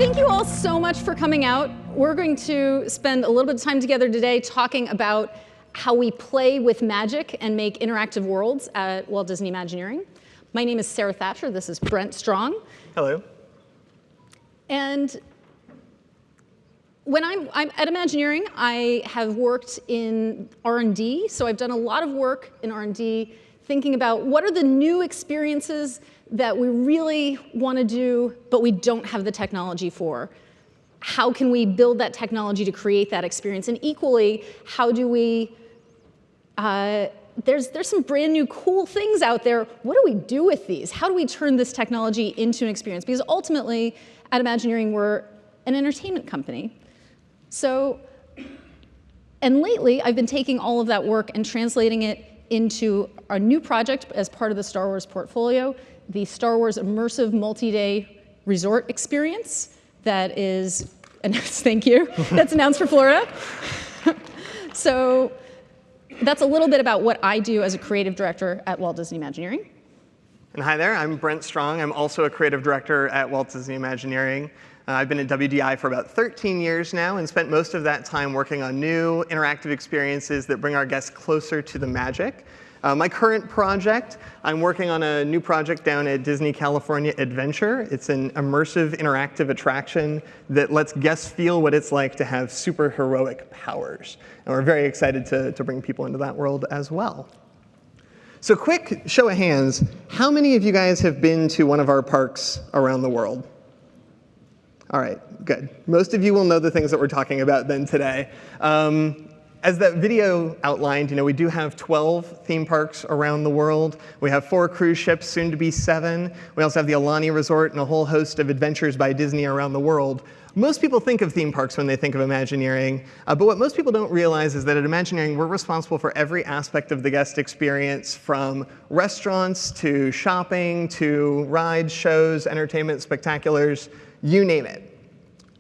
Thank you all so much for coming out. We're going to spend a little bit of time together today talking about how we play with magic and make interactive worlds at Walt Disney Imagineering. My name is Sara Thacher. This is Brent Strong. Hello. And when I'm at Imagineering, I have worked in R&D. So I've done a lot of work in R&D thinking about what are the new experiences that we really want to do, but we don't have the technology for. How can we build that technology to create that experience? And equally, how do we, there's some brand new cool things out there. What do we do with these? How do we turn this technology into an experience? Because ultimately, at Imagineering, we're an entertainment company. So, and lately, I've been taking all of that work and translating it into a new project as part of the Star Wars portfolio, the Star Wars Immersive Multi-Day Resort Experience that is announced, thank you, that's announced for Florida. So that's a little bit about what I do as a creative director at Walt Disney Imagineering. And hi there, I'm Brent Strong. I'm also a creative director at Walt Disney Imagineering. I've been at WDI for about 13 years now and spent most of that time working on new interactive experiences that bring our guests closer to the magic. My current project, I'm working on a new project down at Disney California Adventure. It's an immersive interactive attraction that lets guests feel what it's like to have super heroic powers. And we're very excited to bring people into that world as well. So quick show of hands, how many of you guys have been to one of our parks around the world? All right, good. Most of you will know the things that we're talking about then today. As that video outlined, we do have 12 theme parks around the world. We have 4 cruise ships, soon to be 7. We also have the Alani Resort and a whole host of adventures by Disney around the world. Most people think of theme parks when they think of Imagineering, but what most people don't realize is that at Imagineering, we're responsible for every aspect of the guest experience, from restaurants to shopping to rides, shows, entertainment, spectaculars, you name it.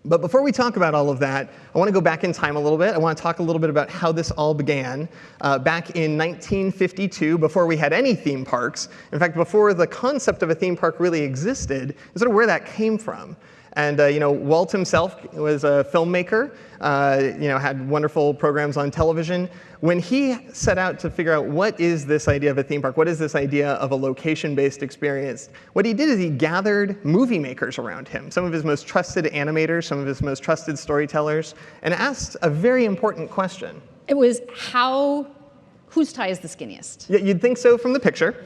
But before we talk about all of that, I want to go back in time a little bit. I want to talk a little bit about how this all began. Back in 1952, before we had any theme parks, in fact, before the concept of a theme park really existed, and sort of where that came from. And Walt himself was a filmmaker, had wonderful programs on television. When he set out to figure out what is this idea of a theme park, what is this idea of a location-based experience, what he did is he gathered movie makers around him, some of his most trusted animators, some of his most trusted storytellers, and asked a very important question. It was whose tie is the skinniest? Yeah, you'd think so from the picture.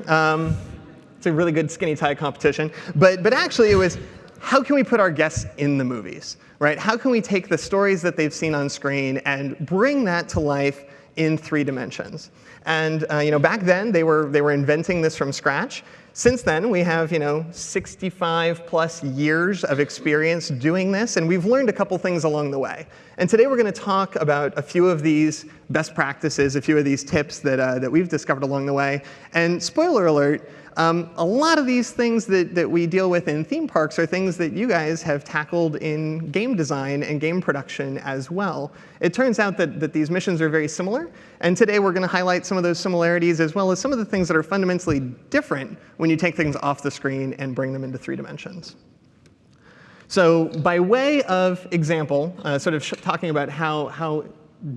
It's a really good skinny tie competition. But actually it was, how can we put our guests in the movies, right? How can we take the stories that they've seen on screen and bring that to life in 3 dimensions? And back then they were inventing this from scratch. Since then we have 65 plus years of experience doing this, and we've learned a couple things along the way. And today we're going to talk about a few of these best practices, a few of these tips that we've discovered along the way. And spoiler alert, a lot of these things that we deal with in theme parks are things that you guys have tackled in game design and game production as well. It turns out that these missions are very similar, and today we're going to highlight some of those similarities as well as some of the things that are fundamentally different when you take things off the screen and bring them into 3 dimensions. So by way of example, sort of talking about how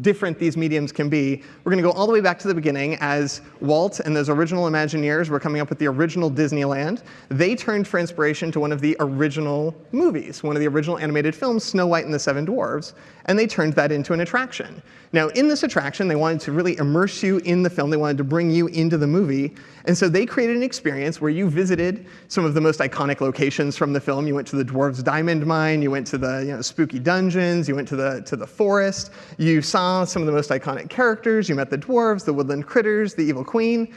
different these mediums can be, we're going to go all the way back to the beginning as Walt and those original Imagineers were coming up with the original Disneyland. They turned for inspiration to one of the original movies, one of the original animated films, Snow White and the Seven Dwarfs, and they turned that into an attraction. Now, in this attraction, they wanted to really immerse you in the film. They wanted to bring you into the movie. And so they created an experience where you visited some of the most iconic locations from the film. You went to the Dwarves' Diamond Mine. You went to the spooky dungeons. You went to the forest. You saw some of the most iconic characters. You met the dwarves, the woodland critters, the evil queen.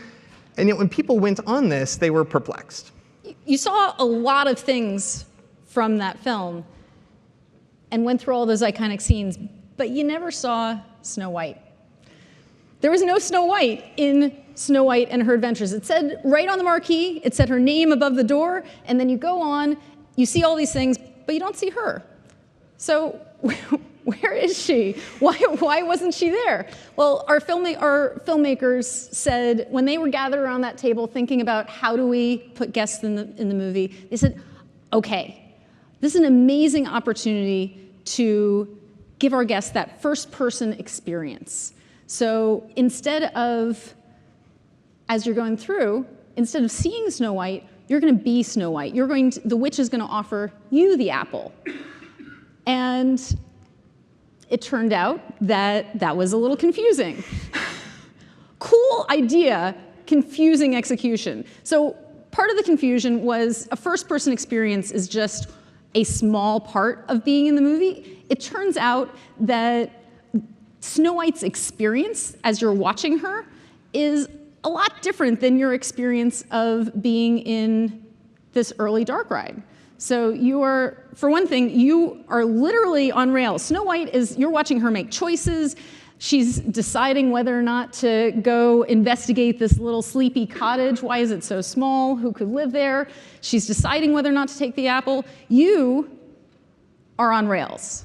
And yet when people went on this, they were perplexed. You saw a lot of things from that film and went through all those iconic scenes, but you never saw Snow White. There was no Snow White in Snow White and Her Adventures. It said right on the marquee, it said her name above the door, and then you go on, you see all these things, but you don't see her. So where is she? Why wasn't she there? Well, our filmmakers said, when they were gathered around that table thinking about how do we put guests in the movie, they said, okay, This is an amazing opportunity to give our guests that first-person experience. So instead of, as you're going through, instead of seeing Snow White, you're going to be Snow White. The witch is going to offer you the apple. And it turned out that that was a little confusing. Cool idea, confusing execution. So part of the confusion was a first-person experience is just a small part of being in the movie. It turns out that Snow White's experience as you're watching her is a lot different than your experience of being in this early dark ride. So you are, for one thing, you are literally on rails. Snow White is, you're watching her make choices. She's deciding whether or not to go investigate this little sleepy cottage. Why is it so small? Who could live there? She's deciding whether or not to take the apple. You are on rails,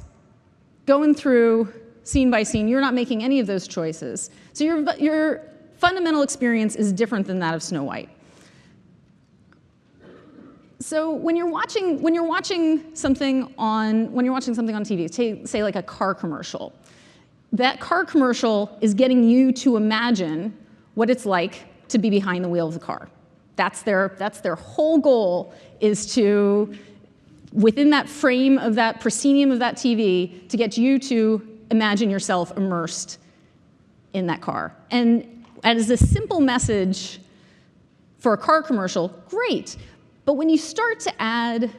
going through scene by scene. You're not making any of those choices. So your fundamental experience is different than that of Snow White. So when you're watching something on TV, say like a car commercial, that car commercial is getting you to imagine what it's like to be behind the wheel of the car. That's their whole goal, is to, within that frame of that proscenium of that TV, to get you to imagine yourself immersed in that car. And as a simple message for a car commercial, great. But when you start to add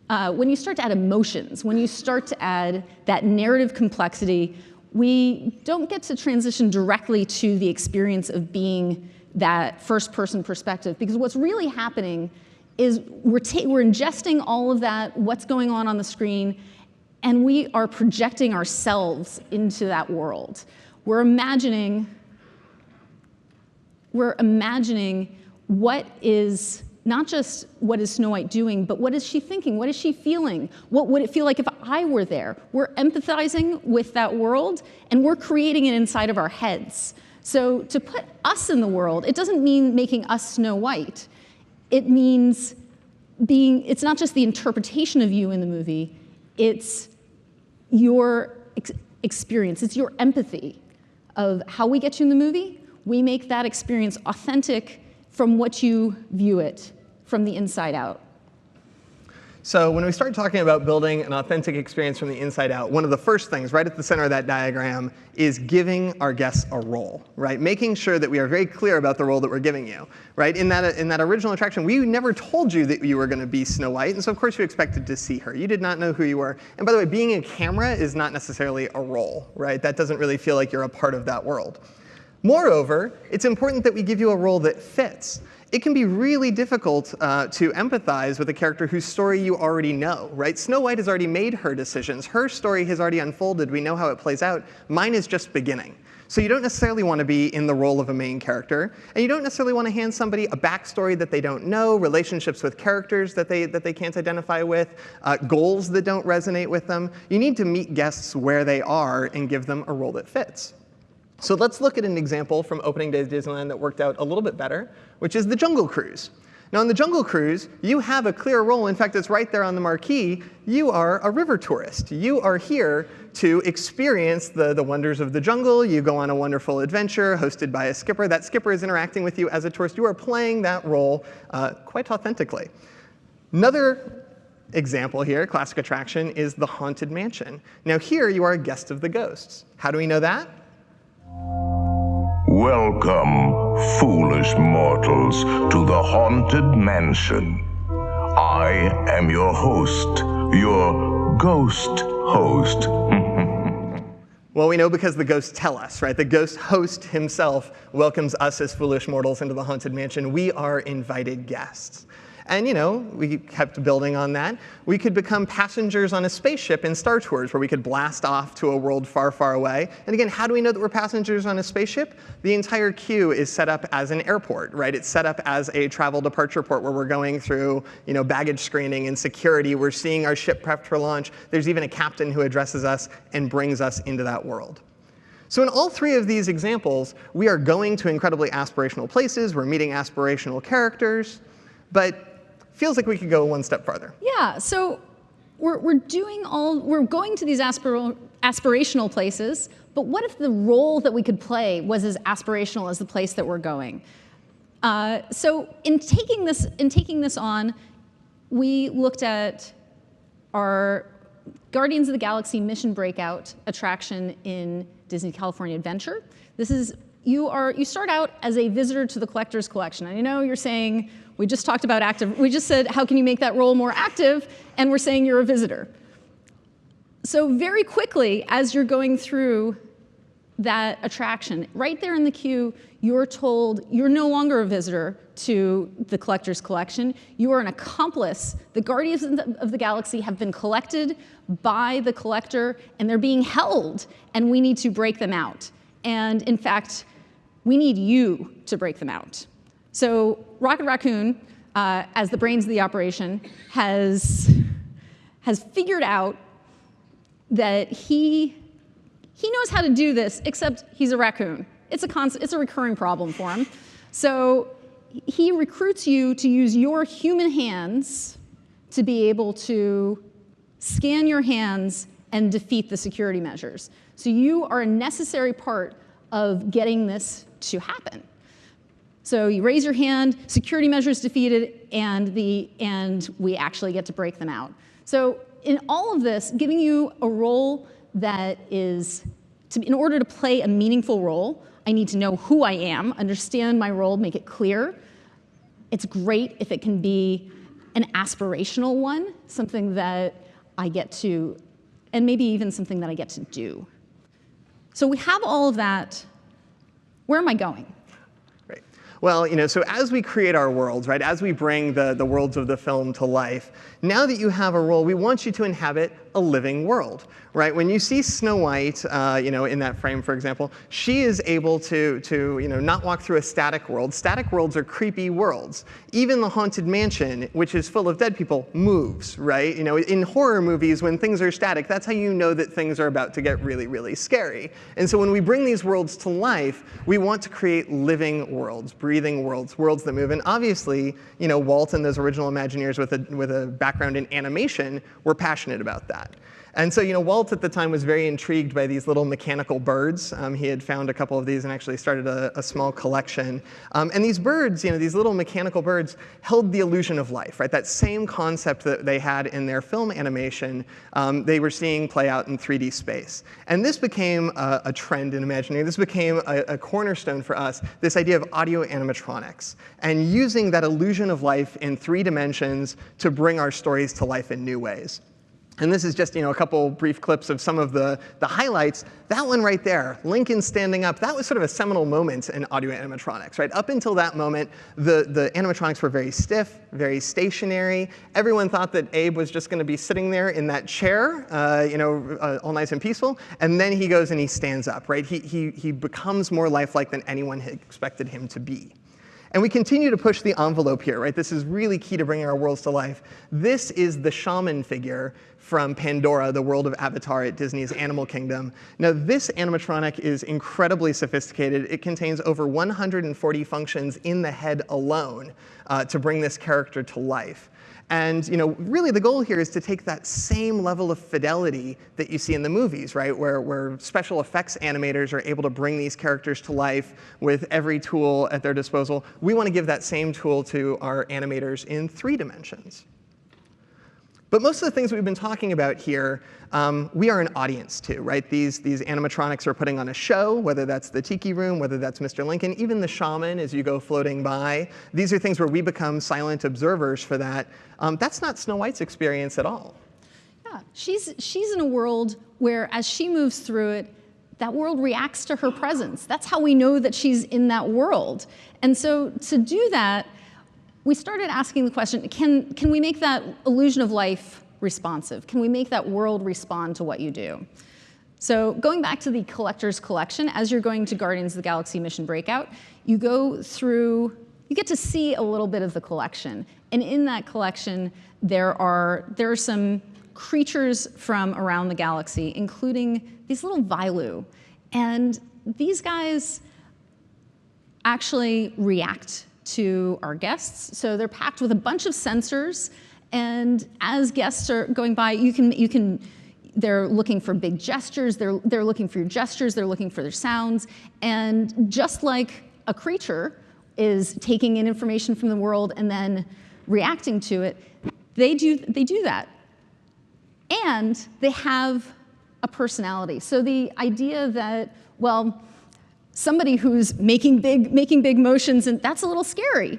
emotions, when you start to add that narrative complexity, we don't get to transition directly to the experience of being that first-person perspective, because what's really happening is we're ingesting all of that, what's going on the screen, and we are projecting ourselves into that world. We're imagining what is, not just what is Snow White doing, but what is she thinking? What is she feeling? What would it feel like if I were there? We're empathizing with that world, and we're creating it inside of our heads. So to put us in the world, it doesn't mean making us Snow White. It means it's not just the interpretation of you in the movie, it's your experience, it's your empathy of how we get you in the movie. We make that experience authentic from what you view it from the inside out. So when we start talking about building an authentic experience from the inside out, one of the first things right at the center of that diagram is giving our guests a role, right? Making sure that we are very clear about the role that we're giving you, right? In that original attraction, we never told you that you were going to be Snow White, and so of course you expected to see her. You did not know who you were. And by the way, being a camera is not necessarily a role, right? That doesn't really feel like you're a part of that world. Moreover, it's important that we give you a role that fits. It can be really difficult to empathize with a character whose story you already know, right? Snow White has already made her decisions. Her story has already unfolded. We know how it plays out. Mine is just beginning. So you don't necessarily want to be in the role of a main character, and you don't necessarily want to hand somebody a backstory that they don't know, relationships with characters that they can't identify with, goals that don't resonate with them. You need to meet guests where they are and give them a role that fits. So let's look at an example from Opening Day of Disneyland that worked out a little bit better, which is the Jungle Cruise. Now, on the Jungle Cruise, you have a clear role. In fact, it's right there on the marquee. You are a river tourist. You are here to experience the wonders of the jungle. You go on a wonderful adventure hosted by a skipper. That skipper is interacting with you as a tourist. You are playing that role quite authentically. Another example here, classic attraction, is the Haunted Mansion. Now, here you are a guest of the ghosts. How do we know that? Welcome, foolish mortals, to the Haunted Mansion. I am your host, your ghost host. Well, we know because the ghosts tell us, right? The ghost host himself welcomes us as foolish mortals into the Haunted Mansion. We are invited guests. And, you know, we kept building on that. We could become passengers on a spaceship in Star Tours, where we could blast off to a world far, far away. And again, how do we know that we're passengers on a spaceship? The entire queue is set up as an airport, right? It's set up as a travel departure port where we're going through, you know, baggage screening and security. We're seeing our ship prepped for launch. There's even a captain who addresses us and brings us into that world. So in all three of these examples, we are going to incredibly aspirational places. We're meeting aspirational characters. But feels like we could go one step farther. Yeah, so we're going to these aspirational places, but what if the role that we could play was as aspirational as the place that we're going? So in taking this on, we looked at our Guardians of the Galaxy Mission Breakout attraction in Disney California Adventure. This is, you start out as a visitor to the Collector's Collection. And I know you're saying, we just talked about active, we just said, how can you make that role more active? And we're saying you're a visitor. So very quickly, as you're going through that attraction, right there in the queue, you're told you're no longer a visitor to the Collector's Collection. You are an accomplice. The Guardians of the Galaxy have been collected by the Collector, and they're being held, and we need to break them out. And in fact, we need you to break them out. So Rocket Raccoon, as the brains of the operation, has figured out that he knows how to do this, except he's a raccoon. It's a recurring problem for him. So he recruits you to use your human hands to be able to scan your hands and defeat the security measures. So you are a necessary part of getting this to happen. So you raise your hand, security measures defeated, and we actually get to break them out. So in all of this, giving you a role that is, in order to play a meaningful role, I need to know who I am, understand my role, make it clear. It's great if it can be an aspirational one, something that I get to, and maybe even something that I get to do. So we have all of that. Where am I going? Right. Well, so as we create our worlds, right, as we bring the worlds of the film to life, now that you have a role, we want you to inhabit a living world, right? When you see Snow White, in that frame, for example, she is able to not walk through a static world. Static worlds are creepy worlds. Even the Haunted Mansion, which is full of dead people, moves, right? In horror movies, when things are static, that's how you know that things are about to get really, really scary. And so when we bring these worlds to life, we want to create living worlds, breathing worlds, worlds that move. And obviously, Walt and those original Imagineers with a background in animation were passionate about that. And so, Walt at the time was very intrigued by these little mechanical birds. He had found a couple of these and actually started a small collection. And these birds, these little mechanical birds held the illusion of life, right? That same concept that they had in their film animation, they were seeing play out in 3D space. And this became a trend in Imagineering. This became a cornerstone for us, this idea of audio animatronics, and using that illusion of life in 3 dimensions to bring our stories to life in new ways. And this is just a couple brief clips of some of the highlights. That one right there, Lincoln standing up, that was sort of a seminal moment in audio animatronics, right? Up until that moment, the animatronics were very stiff, very stationary. Everyone thought that Abe was just going to be sitting there in that chair, all nice and peaceful. And then he goes and he stands up, right? He becomes more lifelike than anyone had expected him to be. And we continue to push the envelope here, right? This is really key to bringing our worlds to life. This is the shaman figure from Pandora, the world of Avatar at Disney's Animal Kingdom. Now, this animatronic is incredibly sophisticated. It contains over 140 functions in the head alone to bring this character to life. And really the goal here is to take that same level of fidelity that you see in the movies, right? Where special effects animators are able to bring these characters to life with every tool at their disposal. We want to give that same tool to our animators in 3 dimensions. But most of the things we've been talking about here, we are an audience to, right? These animatronics are putting on a show, whether that's the Tiki Room, whether that's Mr. Lincoln, even the shaman as you go floating by. These are things where we become silent observers for that. That's not Snow White's experience at all. Yeah, she's in a world where as she moves through it, that world reacts to her presence. That's how we know that she's in that world. And so to do that, we started asking the question, can we make that illusion of life responsive? Can we make that world respond to what you do? So going back to the Collector's Collection, as you're going to Guardians of the Galaxy Mission Breakout, you go through, you get to see a little bit of the collection. And in that collection, there are some creatures from around the galaxy, including these little Vilu. And these guys actually react to our guests. So they're packed with a bunch of sensors, and as guests are going by, they're looking for big gestures, they're looking for your gestures, they're looking for their sounds, and just like a creature is taking in information from the world and then reacting to it, they do that. And they have a personality. So the idea that, well, somebody who's making big motions, and that's a little scary.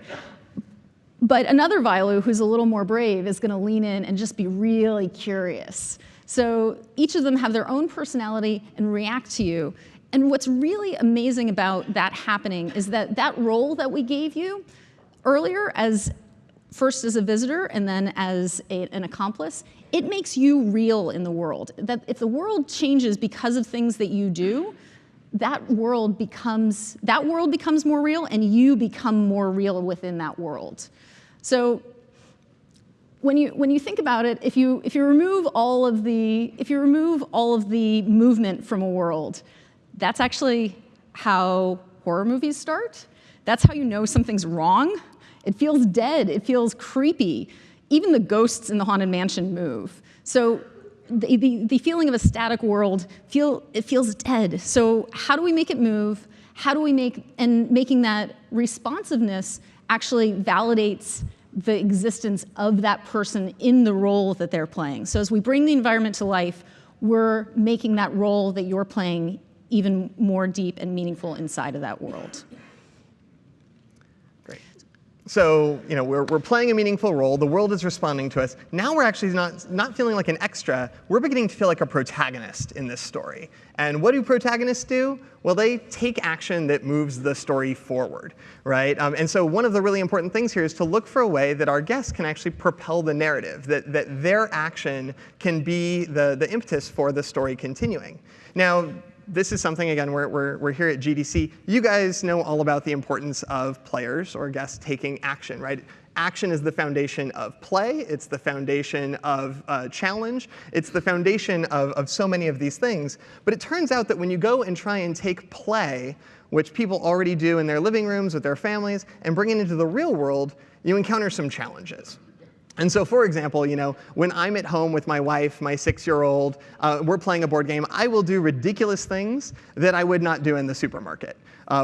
But another Violu who's a little more brave is going to lean in and just be really curious. So each of them have their own personality and react to you. And what's really amazing about that happening is that that role that we gave you earlier, first as a visitor and then as an accomplice, it makes you real in the world. That if the world changes because of things that you do, that world becomes more real, and you become more real within that world. So when you think about it, if you remove all of the movement from a world, that's actually how horror movies start. That's how you know something's wrong. It feels dead. It feels creepy. Even the ghosts in the Haunted Mansion move. So the feeling of a static world, it feels dead. So how do we make it move? How do we making that responsiveness actually validates the existence of that person in the role that they're playing. So as we bring the environment to life, we're making that role that you're playing even more deep and meaningful inside of that world. So we're playing a meaningful role. The world is responding to us. Now we're actually not feeling like an extra. We're beginning to feel like a protagonist in this story. And what do protagonists do? Well, they take action that moves the story forward, right? And so one of the really important things here is to look for a way that our guests can actually propel the narrative, that their action can be the impetus for the story continuing. Now, this is something, again, we're here at GDC. You guys know all about the importance of players or guests taking action, right? Action is the foundation of play. It's the foundation of challenge. It's the foundation of so many of these things. But it turns out that when you go and try and take play, which people already do in their living rooms with their families, and bring it into the real world, you encounter some challenges. And so, for example, when I'm at home with my wife, my 6-year-old, we're playing a board game, I will do ridiculous things that I would not do in the supermarket.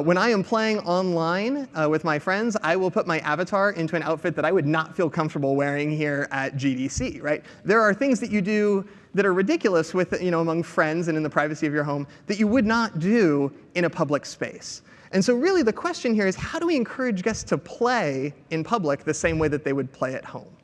When I am playing online with my friends, I will put my avatar into an outfit that I would not feel comfortable wearing here at GDC, right? There are things that you do that are ridiculous with, among friends and in the privacy of your home that you would not do in a public space. And so really the question here is, how do we encourage guests to play in public the same way that they would play at home?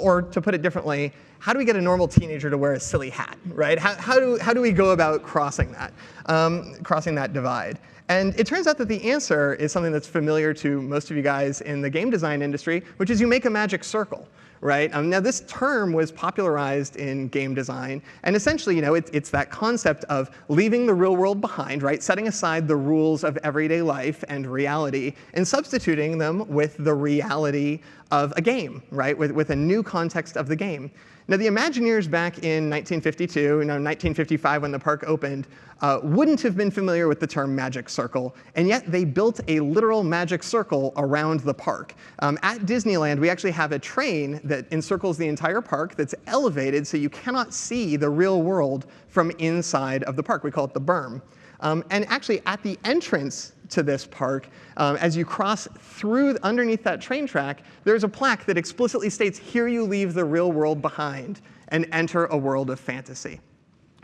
Or to put it differently, how do we get a normal teenager to wear a silly hat, right? How do we go about crossing that divide? And it turns out that the answer is something that's familiar to most of you guys in the game design industry, which is you make a magic circle, right? Now this term was popularized in game design, and essentially, it's that concept of leaving the real world behind, right? Setting aside the rules of everyday life and reality, and substituting them with the reality of a game, right? With a new context of the game. Now, the Imagineers back in 1952, 1955 when the park opened, wouldn't have been familiar with the term magic circle, and yet they built a literal magic circle around the park. At Disneyland, we actually have a train that encircles the entire park that's elevated so you cannot see the real world from inside of the park. We call it the berm. And actually, at the entrance to this park, as you cross through underneath that train track, there's a plaque that explicitly states, "Here you leave the real world behind and enter a world of fantasy,"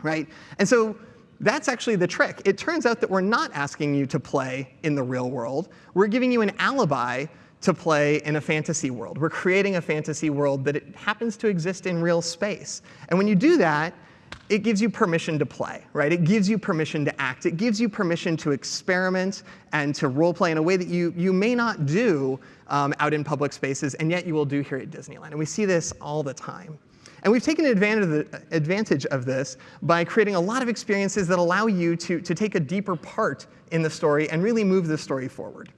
right? And so that's actually the trick. It turns out that we're not asking you to play in the real world. We're giving you an alibi to play in a fantasy world. We're creating a fantasy world that it happens to exist in real space. And when you do that, it gives you permission to play, right? It gives you permission to act. It gives you permission to experiment and to role play in a way that you may not do out in public spaces, and yet you will do here at Disneyland. And we see this all the time. And we've taken advantage of this by creating a lot of experiences that allow you to take a deeper part in the story and really move the story forward.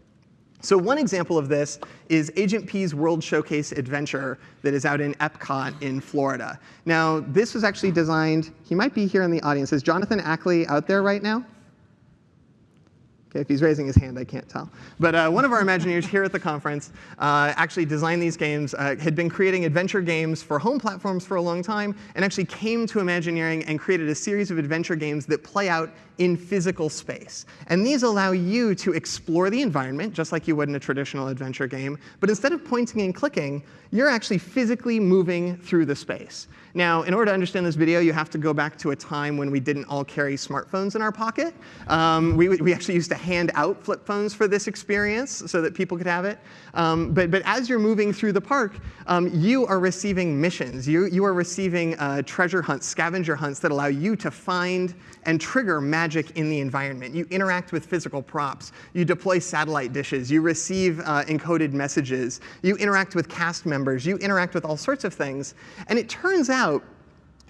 So one example of this is Agent P's World Showcase Adventure that is out in Epcot in Florida. Now, this was actually designed, he might be here in the audience. Is Jonathan Ackley out there right now? Okay, if he's raising his hand, I can't tell. But one of our Imagineers here at the conference actually designed these games, had been creating adventure games for home platforms for a long time, and actually came to Imagineering and created a series of adventure games that play out in physical space. And these allow you to explore the environment, just like you would in a traditional adventure game. But instead of pointing and clicking, you're actually physically moving through the space. Now, in order to understand this video, you have to go back to a time when we didn't all carry smartphones in our pocket. We actually used to hand out flip phones for this experience so that people could have it. But as you're moving through the park, you are receiving missions. You are receiving treasure hunts, scavenger hunts that allow you to find and trigger magic in the environment. You interact with physical props. You deploy satellite dishes. You receive encoded messages. You interact with cast members. You interact with all sorts of things. And it turns out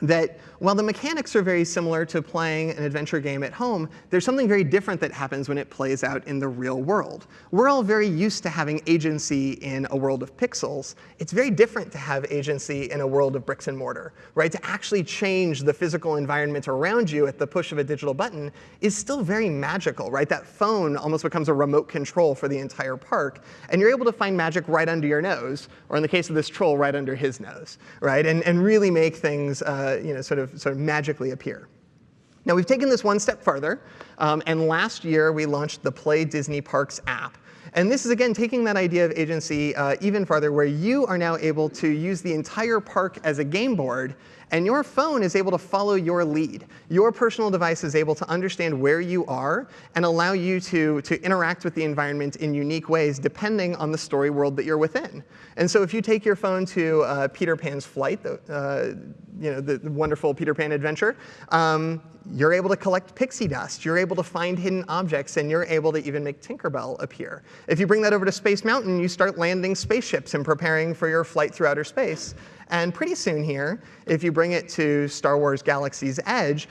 that while the mechanics are very similar to playing an adventure game at home, there's something very different that happens when it plays out in the real world. We're all very used to having agency in a world of pixels. It's very different to have agency in a world of bricks and mortar, right? To actually change the physical environment around you at the push of a digital button is still very magical, right? That phone almost becomes a remote control for the entire park, and you're able to find magic right under your nose, or in the case of this troll, right under his nose, right? And really make things sort of magically appear. Now, we've taken this one step further, and last year we launched the Play Disney Parks app. And this is, again, taking that idea of agency even farther, where you are now able to use the entire park as a game board, and your phone is able to follow your lead. Your personal device is able to understand where you are and allow you to interact with the environment in unique ways depending on the story world that you're within. And so if you take your phone to Peter Pan's Flight, the wonderful Peter Pan adventure, you're able to collect pixie dust. You're able to find hidden objects, and you're able to even make Tinkerbell appear. If you bring that over to Space Mountain, you start landing spaceships and preparing for your flight through outer space. And pretty soon here, if you bring it to Star Wars Galaxy's Edge,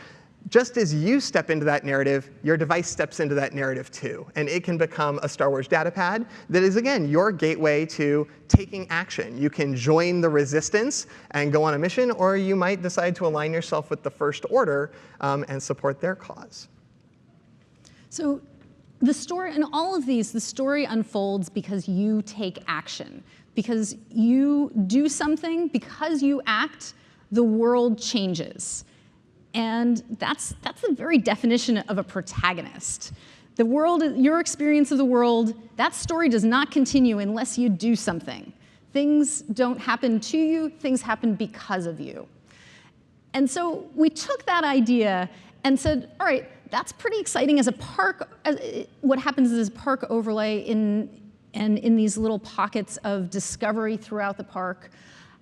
just as you step into that narrative, your device steps into that narrative too. And it can become a Star Wars datapad that is, again, your gateway to taking action. You can join the resistance and go on a mission, or you might decide to align yourself with the First Order and support their cause. So the story, in all of these, the story unfolds because you take action. Because you do something, because you act, the world changes. And that's the very definition of a protagonist. The world, your experience of the world, that story does not continue unless you do something. Things don't happen to you, things happen because of you. And so we took that idea and said, all right, that's pretty exciting as a park. What happens is park overlay in these little pockets of discovery throughout the park.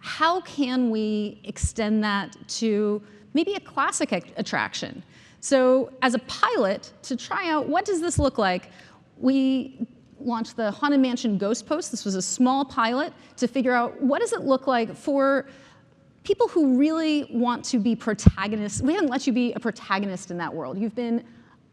How can we extend that to maybe a classic attraction? So as a pilot, to try out what does this look like, we launched the Haunted Mansion Ghost Post. This was a small pilot to figure out what does it look like for people who really want to be protagonists. We haven't let you be a protagonist in that world. You've been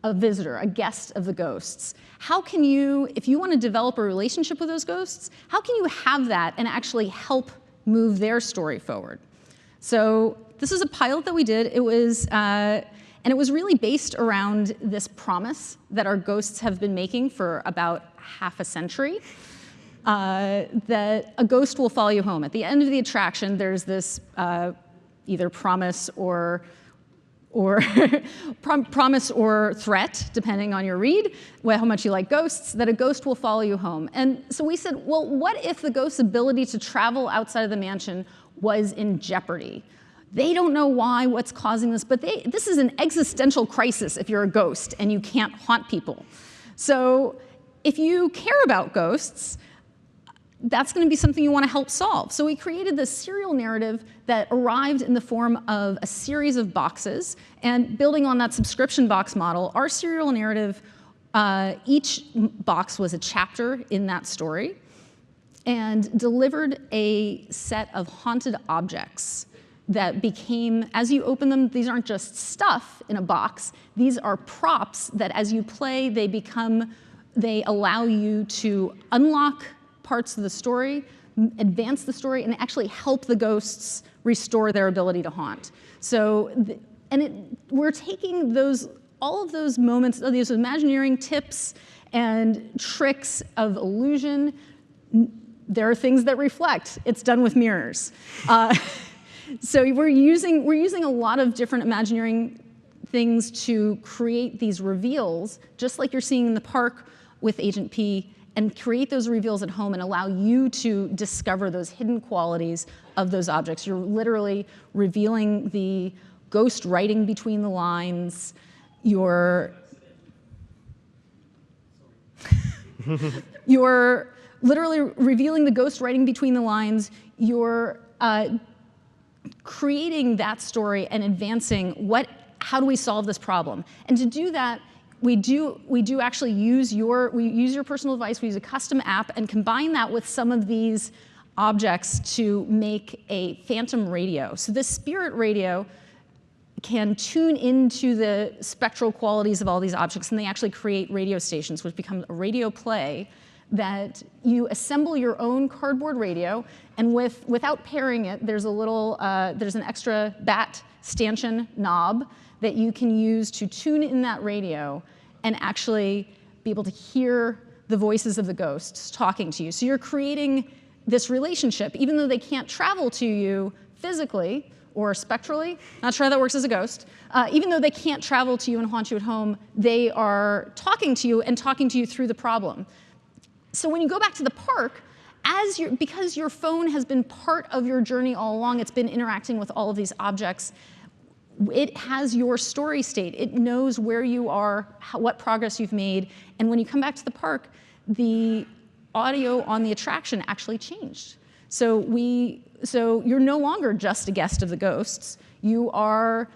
a visitor, a guest of the ghosts. How can you, if you want to develop a relationship with those ghosts, how can you have that and actually help move their story forward? So this is a pilot that we did. It was, and it was really based around this promise that our ghosts have been making for about half a century, that a ghost will follow you home. At the end of the attraction, there's this either promise or promise or threat, depending on your read, how much you like ghosts, that a ghost will follow you home. And so we said, well, what if the ghost's ability to travel outside of the mansion was in jeopardy? They don't know why, what's causing this, but this is an existential crisis if you're a ghost and you can't haunt people. So if you care about ghosts, that's going to be something you want to help solve. So we created this serial narrative that arrived in the form of a series of boxes. And building on that subscription box model, our serial narrative, each box was a chapter in that story and delivered a set of haunted objects that became, as you open them, these aren't just stuff in a box. These are props that as you play, they allow you to unlock parts of the story, advance the story, and actually help the ghosts restore their ability to haunt. So, we're taking those all of those moments, these Imagineering tips and tricks of illusion, there are things that reflect. It's done with mirrors. So we're using a lot of different Imagineering things to create these reveals, just like you're seeing in the park with Agent P, and create those reveals at home and allow you to discover those hidden qualities of those objects. You're literally revealing the ghost writing between the lines. You're literally revealing the ghost writing between the lines. You're creating that story and advancing how do we solve this problem? And to do that, we do actually use your personal device. We use a custom app and combine that with some of these objects to make a phantom radio. So this spirit radio can tune into the spectral qualities of all these objects, and they actually create radio stations, which become a radio play that you assemble your own cardboard radio, and without pairing it, there's an extra bat stanchion knob that you can use to tune in that radio and actually be able to hear the voices of the ghosts talking to you. So you're creating this relationship, even though they can't travel to you physically or spectrally, not sure how that works as a ghost, even though they can't travel to you and haunt you at home, they are talking to you and talking to you through the problem. So when you go back to the park, because your phone has been part of your journey all along, it's been interacting with all of these objects, it has your story state. It knows where you are, what progress you've made, and when you come back to the park, the audio on the attraction actually changed. So you're no longer just a guest of the ghosts. You're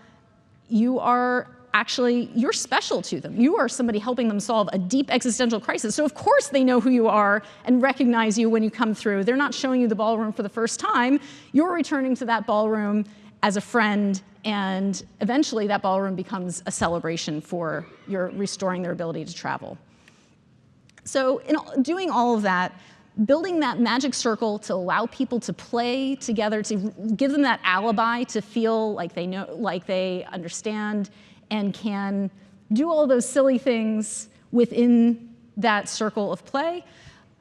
special to them. You are somebody helping them solve a deep existential crisis. So of course they know who you are and recognize you when you come through. They're not showing you the ballroom for the first time. You're returning to that ballroom as a friend, and eventually that ballroom becomes a celebration for your restoring their ability to travel. So in doing all of that, building that magic circle to allow people to play together, to give them that alibi to feel like they know, like they understand, and can do all those silly things within that circle of play.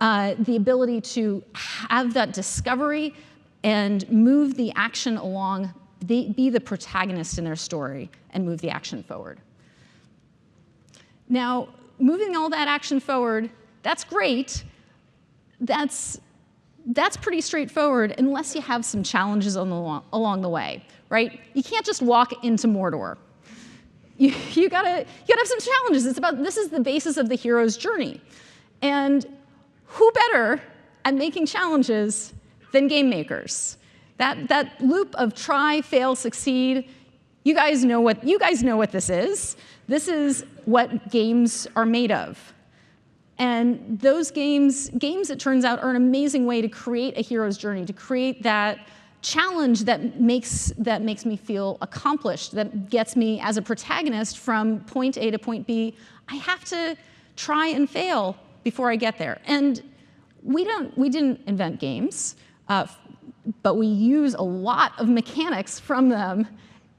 The ability to have that discovery and move the action along, be the protagonist in their story and move the action forward. Now, moving all that action forward, that's great. That's pretty straightforward unless you have some challenges along the way, right? You can't just walk into Mordor. You gotta have some challenges. This is the basis of the hero's journey. And who better at making challenges than game makers? That loop of try, fail, succeed, you guys know what this is. This is what games are made of. And those games, it turns out, are an amazing way to create a hero's journey, to create that challenge that makes me feel accomplished, that gets me as a protagonist from point A to point B. I have to try and fail before I get there. And we didn't invent games, but we use a lot of mechanics from them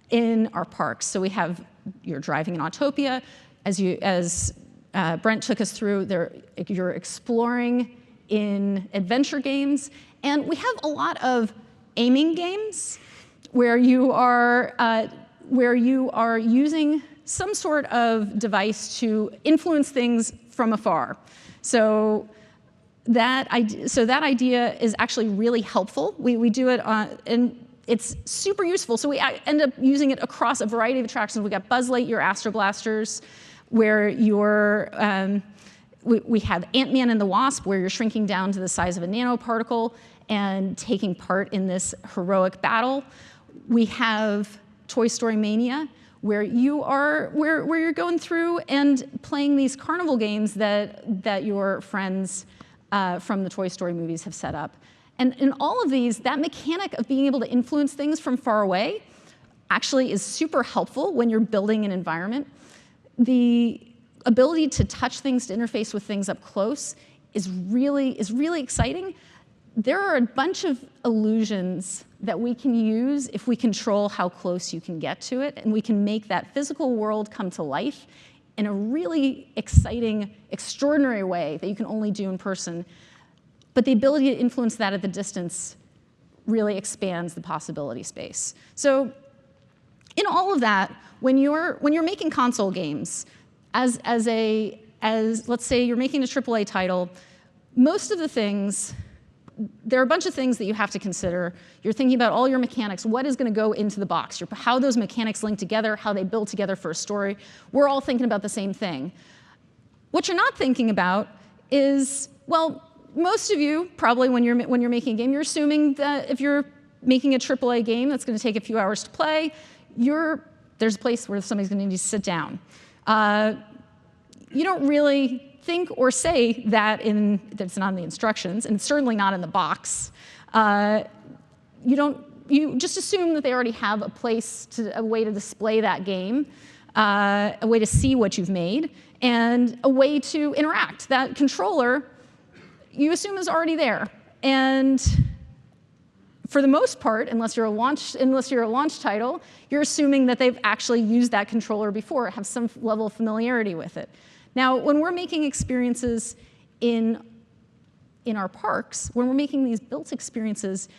in our parks. So we have, you're driving in Autopia, as Brent took us through, you're exploring in adventure games, and we have a lot of aiming games where you are using some sort of device to influence things from afar. So that idea is actually really helpful. We do it and it's super useful. So we end up using it across a variety of attractions. We got Buzz Lightyear Astro Blasters, where we have Ant-Man and the Wasp, where you're shrinking down to the size of a nanoparticle and taking part in this heroic battle. We have Toy Story Mania, where you're going through and playing these carnival games that your friends from the Toy Story movies have set up. And in all of these, that mechanic of being able to influence things from far away actually is super helpful when you're building an environment. The ability to touch things, to interface with things up close is really exciting. there are a bunch of illusions that we can use if we control how close you can get to it, and we can make that physical world come to life in a really exciting, extraordinary way that you can only do in person. But the ability to influence that at the distance really expands the possibility space. So in all of that, when you're making console games, as let's say you're making a AAA title, most of the things, there are a bunch of things that you have to consider. You're thinking about all your mechanics, what is going to go into the box, how those mechanics link together, how they build together for a story. We're all thinking about the same thing. What you're not thinking about is, well, most of you, probably when you're making a game, you're assuming that if you're making a AAA game that's going to take a few hours to play, there's a place where somebody's going to need to sit down. You don't really think or say that that's not in the instructions, and certainly not in the box. You just assume that they already have a way to display that game, a way to see what you've made, and a way to interact. That controller, you assume is already there. And for the most part, unless you're a launch title, you're assuming that they've actually used that controller before, have some level of familiarity with it. Now, when we're making experiences in our parks, when we're making these built experiences,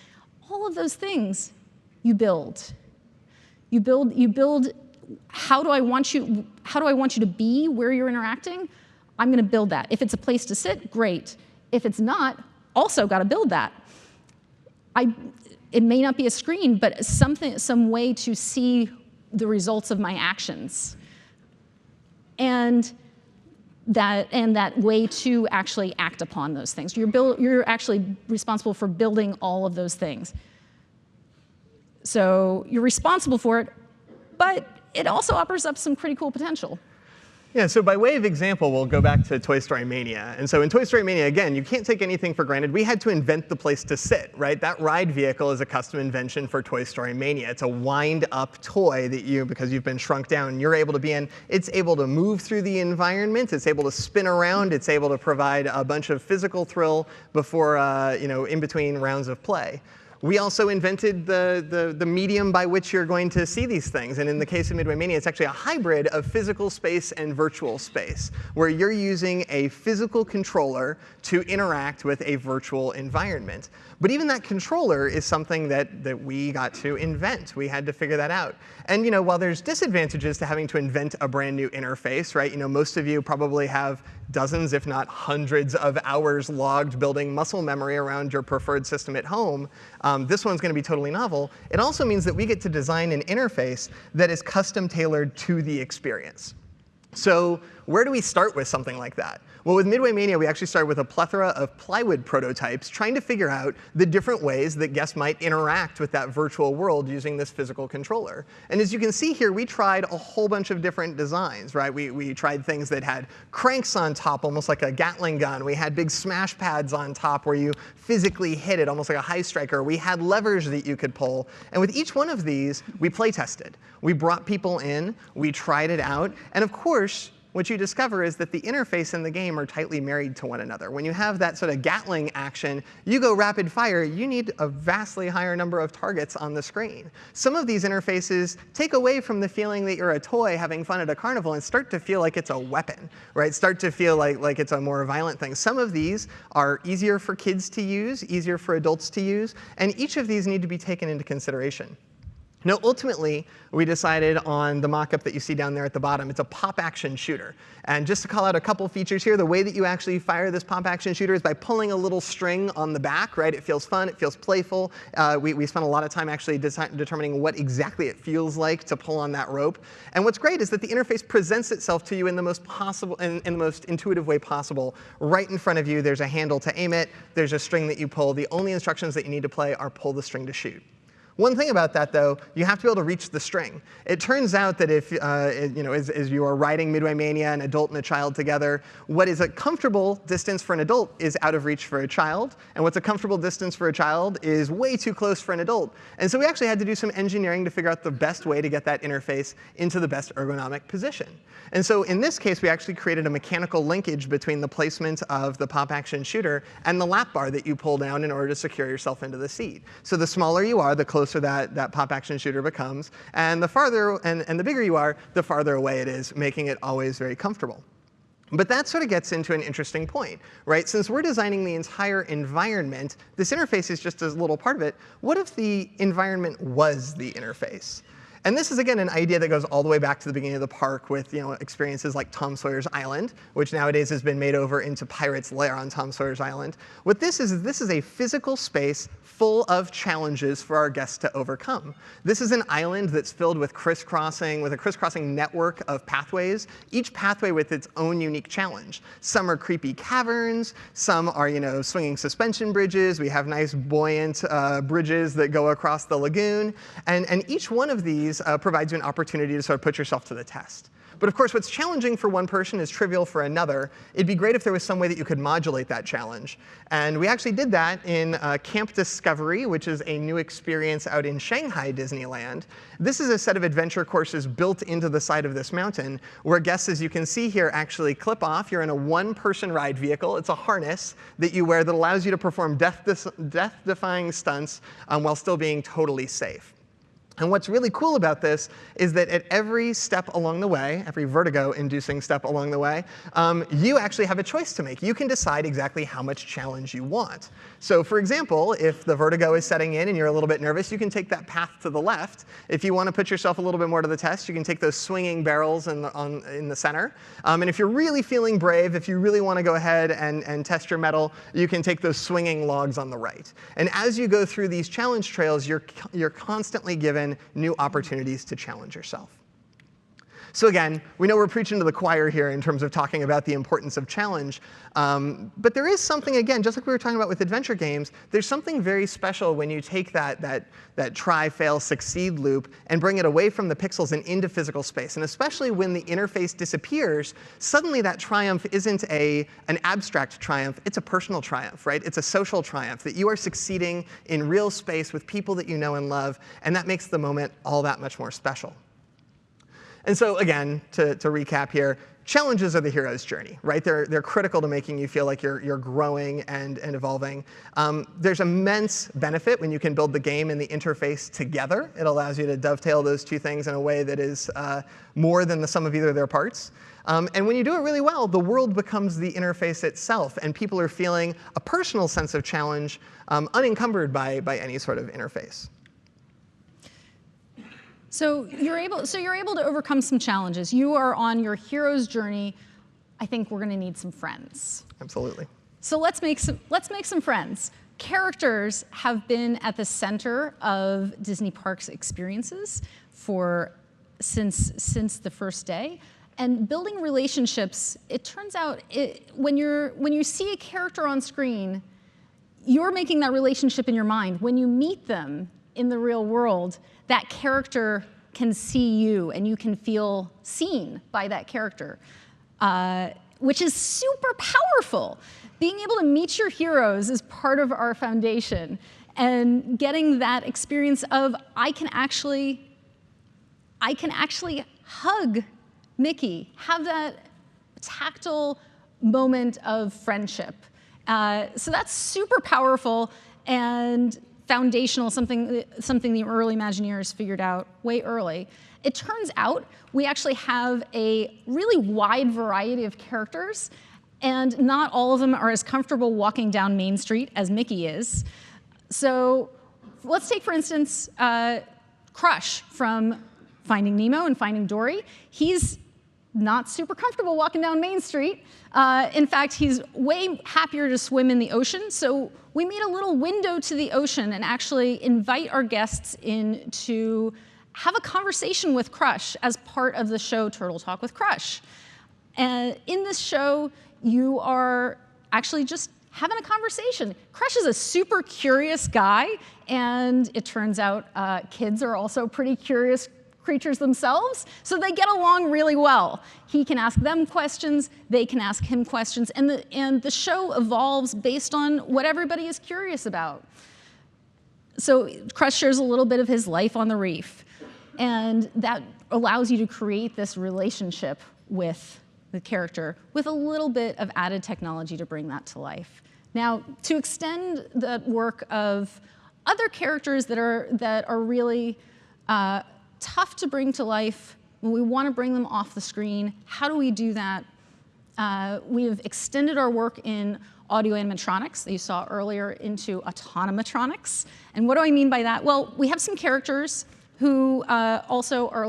all of those things you build. You build how do I want you to be where you're interacting? I'm going to build that. If it's a place to sit, great. If it's not, also got to build that. It may not be a screen, but some way to see the results of my actions. And that way to actually act upon those things. You're actually responsible for building all of those things. So you're responsible for it, but it also offers up some pretty cool potential. Yeah, so by way of example, we'll go back to Toy Story Mania. And so in Toy Story Mania, again, you can't take anything for granted. We had to invent the place to sit, right? That ride vehicle is a custom invention for Toy Story Mania. It's a wind-up toy that because you've been shrunk down, you're able to be in. It's able to move through the environment. It's able to spin around. It's able to provide a bunch of physical thrill before, in between rounds of play. We also invented the medium by which you're going to see these things. And in the case of Midway Mania, it's actually a hybrid of physical space and virtual space, where you're using a physical controller to interact with a virtual environment. But even that controller is something that we got to invent. We had to figure that out. And while there's disadvantages to having to invent a brand new interface, right? Most of you probably have dozens, if not hundreds of hours logged building muscle memory around your preferred system at home. This one's going to be totally novel. It also means that we get to design an interface that is custom tailored to the experience. So where do we start with something like that? Well, with Midway Mania, we actually started with a plethora of plywood prototypes, trying to figure out the different ways that guests might interact with that virtual world using this physical controller. And as you can see here, we tried a whole bunch of different designs, right? We tried things that had cranks on top, almost like a Gatling gun. We had big smash pads on top where you physically hit it, almost like a high striker. We had levers that you could pull. And with each one of these, we play tested. We brought people in, we tried it out, and of course, what you discover is that the interface and the game are tightly married to one another. When you have that sort of Gatling action, you go rapid fire, you need a vastly higher number of targets on the screen. Some of these interfaces take away from the feeling that you're a toy having fun at a carnival and start to feel like it's a weapon, right? Start to feel like it's a more violent thing. Some of these are easier for kids to use, easier for adults to use, and each of these need to be taken into consideration. Now, ultimately, we decided on the mock-up that you see down there at the bottom. It's a pop-action shooter. And just to call out a couple features here, the way that you actually fire this pop-action shooter is by pulling a little string on the back, right? It feels fun. It feels playful. We spent a lot of time actually determining what exactly it feels like to pull on that rope. And what's great is that the interface presents itself to you in the most intuitive way possible. Right in front of you, there's a handle to aim it. There's a string that you pull. The only instructions that you need to play are pull the string to shoot. One thing about that, though, you have to be able to reach the string. It turns out that if, as you are riding Midway Mania, an adult and a child together, what is a comfortable distance for an adult is out of reach for a child, and what's a comfortable distance for a child is way too close for an adult. And so we actually had to do some engineering to figure out the best way to get that interface into the best ergonomic position. And so in this case, we actually created a mechanical linkage between the placement of the pop-action shooter and the lap bar that you pull down in order to secure yourself into the seat. So the smaller you are, the closer that pop-action shooter becomes. And the farther and the bigger you are, the farther away it is, making it always very comfortable. But that sort of gets into an interesting point, right? Since we're designing the entire environment, this interface is just a little part of it. What if the environment was the interface? And this is, again, an idea that goes all the way back to the beginning of the park with experiences like Tom Sawyer's Island, which nowadays has been made over into Pirate's Lair on Tom Sawyer's Island. What this is a physical space full of challenges for our guests to overcome. This is an island that's filled with a crisscrossing network of pathways, each pathway with its own unique challenge. Some are creepy caverns, some are swinging suspension bridges, we have nice buoyant bridges that go across the lagoon, and each one of these provides you an opportunity to sort of put yourself to the test. But of course, what's challenging for one person is trivial for another. It'd be great if there was some way that you could modulate that challenge. And we actually did that in Camp Discovery, which is a new experience out in Shanghai Disneyland. This is a set of adventure courses built into the side of this mountain, where guests, as you can see here, actually clip off. You're in a one-person ride vehicle. It's a harness that you wear that allows you to perform death-defying stunts while still being totally safe. And what's really cool about this is that at every step along the way, every vertigo-inducing step along the way, you actually have a choice to make. You can decide exactly how much challenge you want. So for example, if the vertigo is setting in and you're a little bit nervous, you can take that path to the left. If you want to put yourself a little bit more to the test, you can take those swinging barrels in the center. And if you're really feeling brave, if you really want to go ahead and test your mettle, you can take those swinging logs on the right. And as you go through these challenge trails, you're constantly given new opportunities to challenge yourself. So again, we know we're preaching to the choir here in terms of talking about the importance of challenge. But there is something, again, just like we were talking about with adventure games, there's something very special when you take that try, fail, succeed loop and bring it away from the pixels and into physical space. And especially when the interface disappears, suddenly that triumph isn't an abstract triumph, it's a personal triumph, right? It's a social triumph, that you are succeeding in real space with people that you know and love, and that makes the moment all that much more special. And so again, to recap here, challenges are the hero's journey, right? They're critical to making you feel like you're growing and evolving. There's immense benefit when you can build the game and the interface together. It allows you to dovetail those two things in a way that is more than the sum of either of their parts. And when you do it really well, the world becomes the interface itself, and people are feeling a personal sense of challenge unencumbered by any sort of interface. So you're able to overcome some challenges. You are on your hero's journey. I think we're going to need some friends. Absolutely. So let's make some friends. Characters have been at the center of Disney Parks experiences since the first day. And building relationships, it turns out when you see a character on screen, you're making that relationship in your mind. When you meet them in the real world, that character can see you and you can feel seen by that character, which is super powerful. Being able to meet your heroes is part of our foundation, and getting that experience of I can actually hug Mickey, have that tactile moment of friendship. So that's super powerful and foundational, something the early Imagineers figured out way early. It turns out we actually have a really wide variety of characters, and not all of them are as comfortable walking down Main Street as Mickey is. So let's take, for instance, Crush from Finding Nemo and Finding Dory. He's not super comfortable walking down Main Street. In fact, he's way happier to swim in the ocean. So we made a little window to the ocean and actually invite our guests in to have a conversation with Crush as part of the show Turtle Talk with Crush. And in this show, you are actually just having a conversation. Crush is a super curious guy, and it turns out kids are also pretty curious creatures themselves, so they get along really well. He can ask them questions, they can ask him questions, and the show evolves based on what everybody is curious about. So Crush shares a little bit of his life on the reef, and that allows you to create this relationship with the character with a little bit of added technology to bring that to life. Now, to extend the work of other characters that are really tough to bring to life, when we want to bring them off the screen, how do we do that? We have extended our work in audio animatronics that you saw earlier into autonomatronics. And what do I mean by that? Well, we have some characters who also are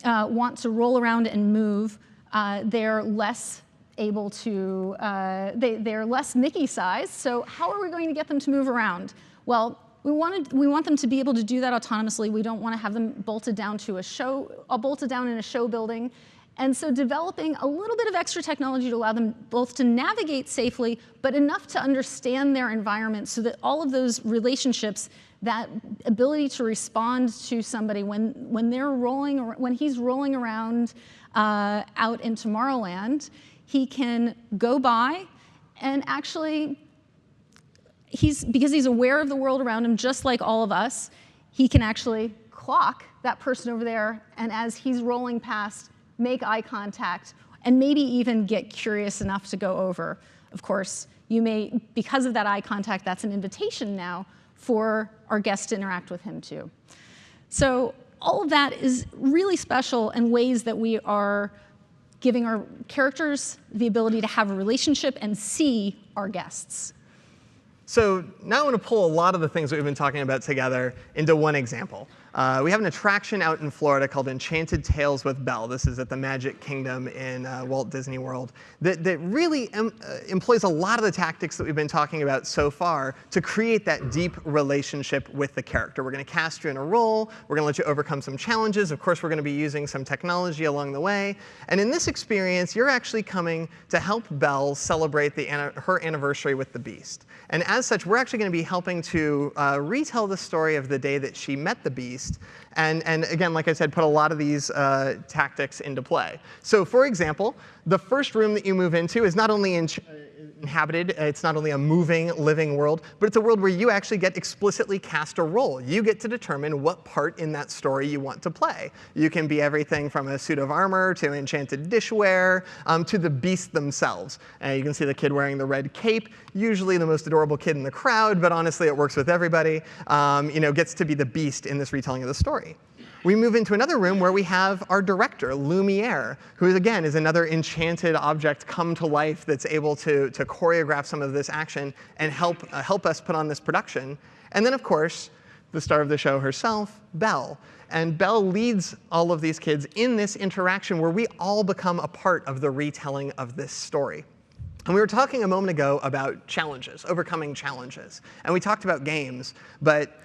want to roll around and move. They're less able to, they're less Mickey-sized, so how are we going to get them to move around? Well, we want them to be able to do that autonomously. We don't want to have them bolted down to bolted down in a show building. And so developing a little bit of extra technology to allow them both to navigate safely, but enough to understand their environment so that all of those relationships, that ability to respond to somebody when he's rolling around out in Tomorrowland, he can go by and actually, because he's aware of the world around him, just like all of us, he can actually clock that person over there, and as he's rolling past, make eye contact, and maybe even get curious enough to go over. Of course, you may, because of that eye contact, that's an invitation now for our guests to interact with him too. So all of that is really special and ways that we are giving our characters the ability to have a relationship and see our guests. So now I want to pull a lot of the things that we've been talking about together into one example. We have an attraction out in Florida called Enchanted Tales with Belle. This is at the Magic Kingdom in Walt Disney World that really employs a lot of the tactics that we've been talking about so far to create that deep relationship with the character. We're going to cast you in a role. We're going to let you overcome some challenges. Of course, we're going to be using some technology along the way. And in this experience, you're actually coming to help Belle celebrate her anniversary with the Beast. And as such, we're actually going to be helping to retell the story of the day that she met the Beast. And again, like I said, put a lot of these tactics into play. So for example, the first room that you move into is not only inhabited, it's not only a moving, living world, but it's a world where you actually get explicitly cast a role. You get to determine what part in that story you want to play. You can be everything from a suit of armor to enchanted dishware to the Beast themselves. You can see the kid wearing the red cape, usually the most adorable kid in the crowd, but honestly it works with everybody, gets to be the Beast in this retelling of the story. We move into another room where we have our director, Lumiere, who again is another enchanted object come to life that's able to choreograph some of this action and help us put on this production. And then, of course, the star of the show herself, Belle. And Belle leads all of these kids in this interaction where we all become a part of the retelling of this story. And we were talking a moment ago about challenges, overcoming challenges. And we talked about games, but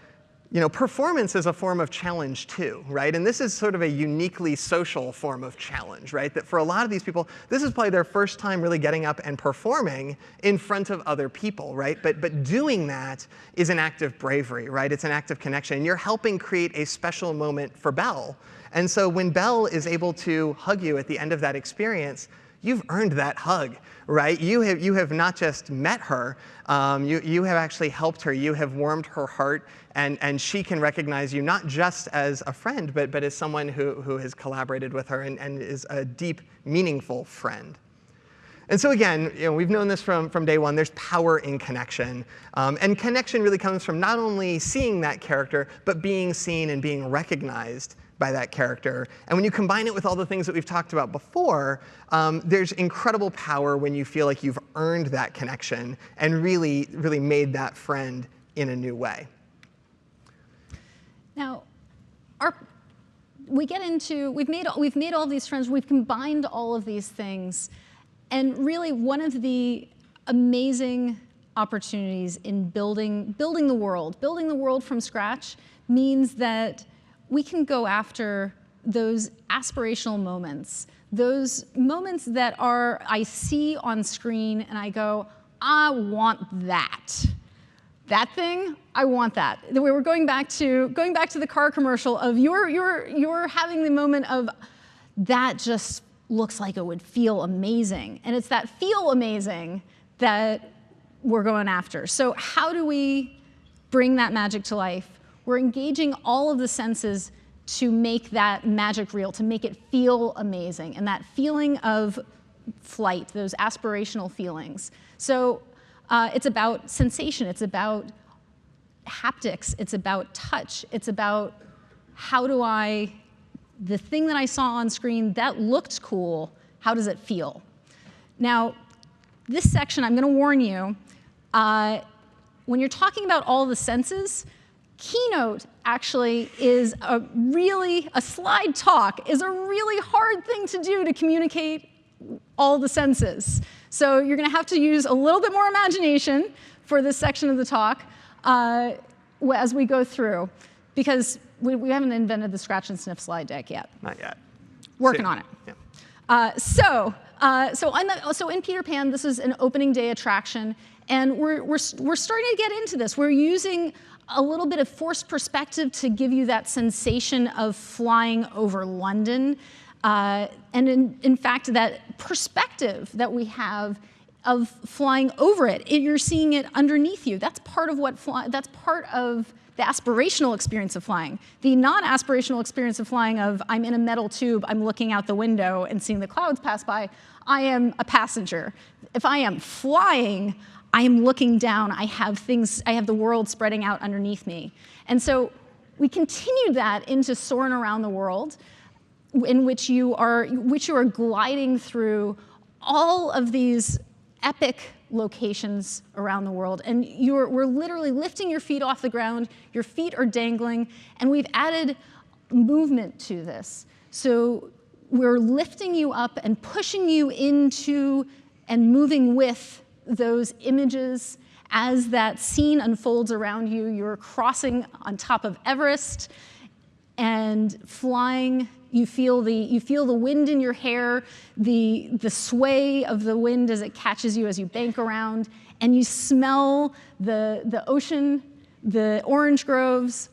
performance is a form of challenge too, right? And this is sort of a uniquely social form of challenge, right? That for a lot of these people, this is probably their first time really getting up and performing in front of other people, right? But doing that is an act of bravery, right? It's an act of connection. And you're helping create a special moment for Belle. And so when Belle is able to hug you at the end of that experience, you've earned that hug, right? You have not just met her, you have actually helped her. You have warmed her heart, and she can recognize you not just as a friend, but as someone who has collaborated with her and is a deep, meaningful friend. And so again, we've known this from day one. There's power in connection. And connection really comes from not only seeing that character, but being seen and being recognized by that character. And when you combine it with all the things that we've talked about before, there's incredible power when you feel like you've earned that connection and really, really made that friend in a new way. Now, we've made all these friends, we've combined all of these things, and really one of the amazing opportunities in building the world from scratch means that we can go after those aspirational moments, those moments that I see on screen and I go, I want that. That thing, I want that. We were going back to the car commercial of you're having the moment of that just looks like it would feel amazing. And it's that feel amazing that we're going after. So how do we bring that magic to life? We're engaging all of the senses to make that magic real, to make it feel amazing, and that feeling of flight, those aspirational feelings. So it's about sensation, it's about haptics, it's about touch, it's about the thing that I saw on screen, that looked cool, how does it feel? Now, this section, I'm gonna warn you, when you're talking about all the senses, Keynote actually is a slide talk is a really hard thing to do to communicate all the senses. So you're gonna have to use a little bit more imagination for this section of the talk as we go through, because we haven't invented the scratch and sniff slide deck yet. Not yet. Working on it. Yeah. So in Peter Pan, this is an opening day attraction, and we're starting to get into this. We're using a little bit of forced perspective to give you that sensation of flying over London. And in fact, that perspective that we have of flying over it, you're seeing it underneath you. That's part of that's part of the aspirational experience of flying. The non-aspirational experience of flying of I'm in a metal tube, I'm looking out the window and seeing the clouds pass by, I am a passenger. If I am flying, I am looking down, I have the world spreading out underneath me. And so we continue that into Soarin' Around the World, in which you are gliding through all of these epic locations around the world. And we're literally lifting your feet off the ground, your feet are dangling, and we've added movement to this. So we're lifting you up and pushing you into and moving with those images as that scene unfolds around you. You're crossing on top of Everest and flying. You feel the wind in your hair, the sway of the wind as it catches you as you bank around, and you smell the ocean, the orange groves,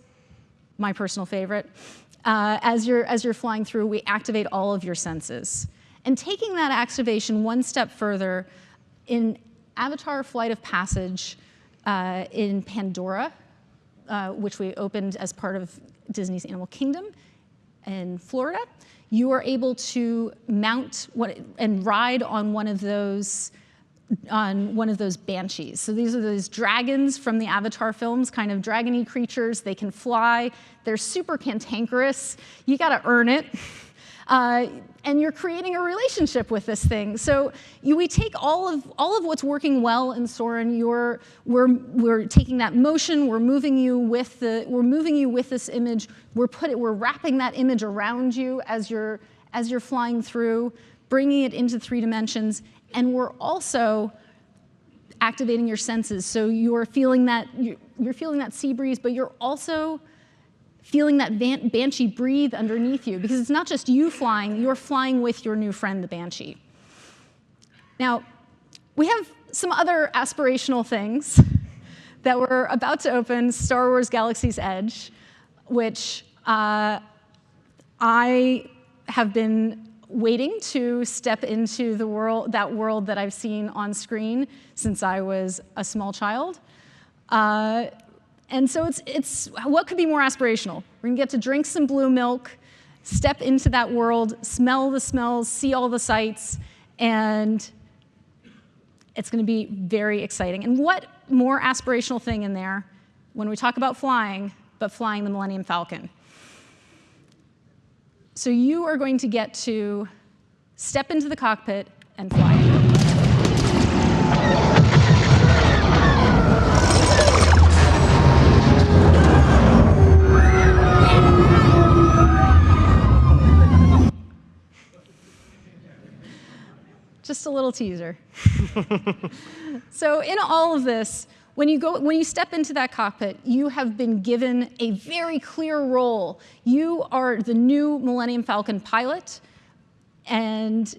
my personal favorite. As you're flying through, we activate all of your senses. And taking that activation one step further, in Avatar Flight of Passage in Pandora, which we opened as part of Disney's Animal Kingdom in Florida, you are able to mount and ride on one of those banshees. So these are those dragons from the Avatar films, kind of dragon-y creatures. They can fly. They're super cantankerous. You got to earn it. And you're creating a relationship with this thing. So we take all of what's working well in Soarin'. We're taking that motion. We're moving you with this image. We're wrapping that image around you as you're flying through, bringing it into 3 dimensions, and we're also activating your senses. So you're feeling that sea breeze, but you're also feeling that banshee breathe underneath you, because it's not just you flying, you're flying with your new friend, the banshee. Now, we have some other aspirational things that we're about to open, Star Wars Galaxy's Edge, which I have been waiting to step into that world that I've seen on screen since I was a small child. And so it's what could be more aspirational? We're gonna get to drink some blue milk, step into that world, smell the smells, see all the sights, and it's gonna be very exciting. And what more aspirational thing in there when we talk about flying, but flying the Millennium Falcon? So you are going to get to step into the cockpit and fly it. Just a little teaser. So in all of this, when you step into that cockpit, you have been given a very clear role. You are the new Millennium Falcon pilot. And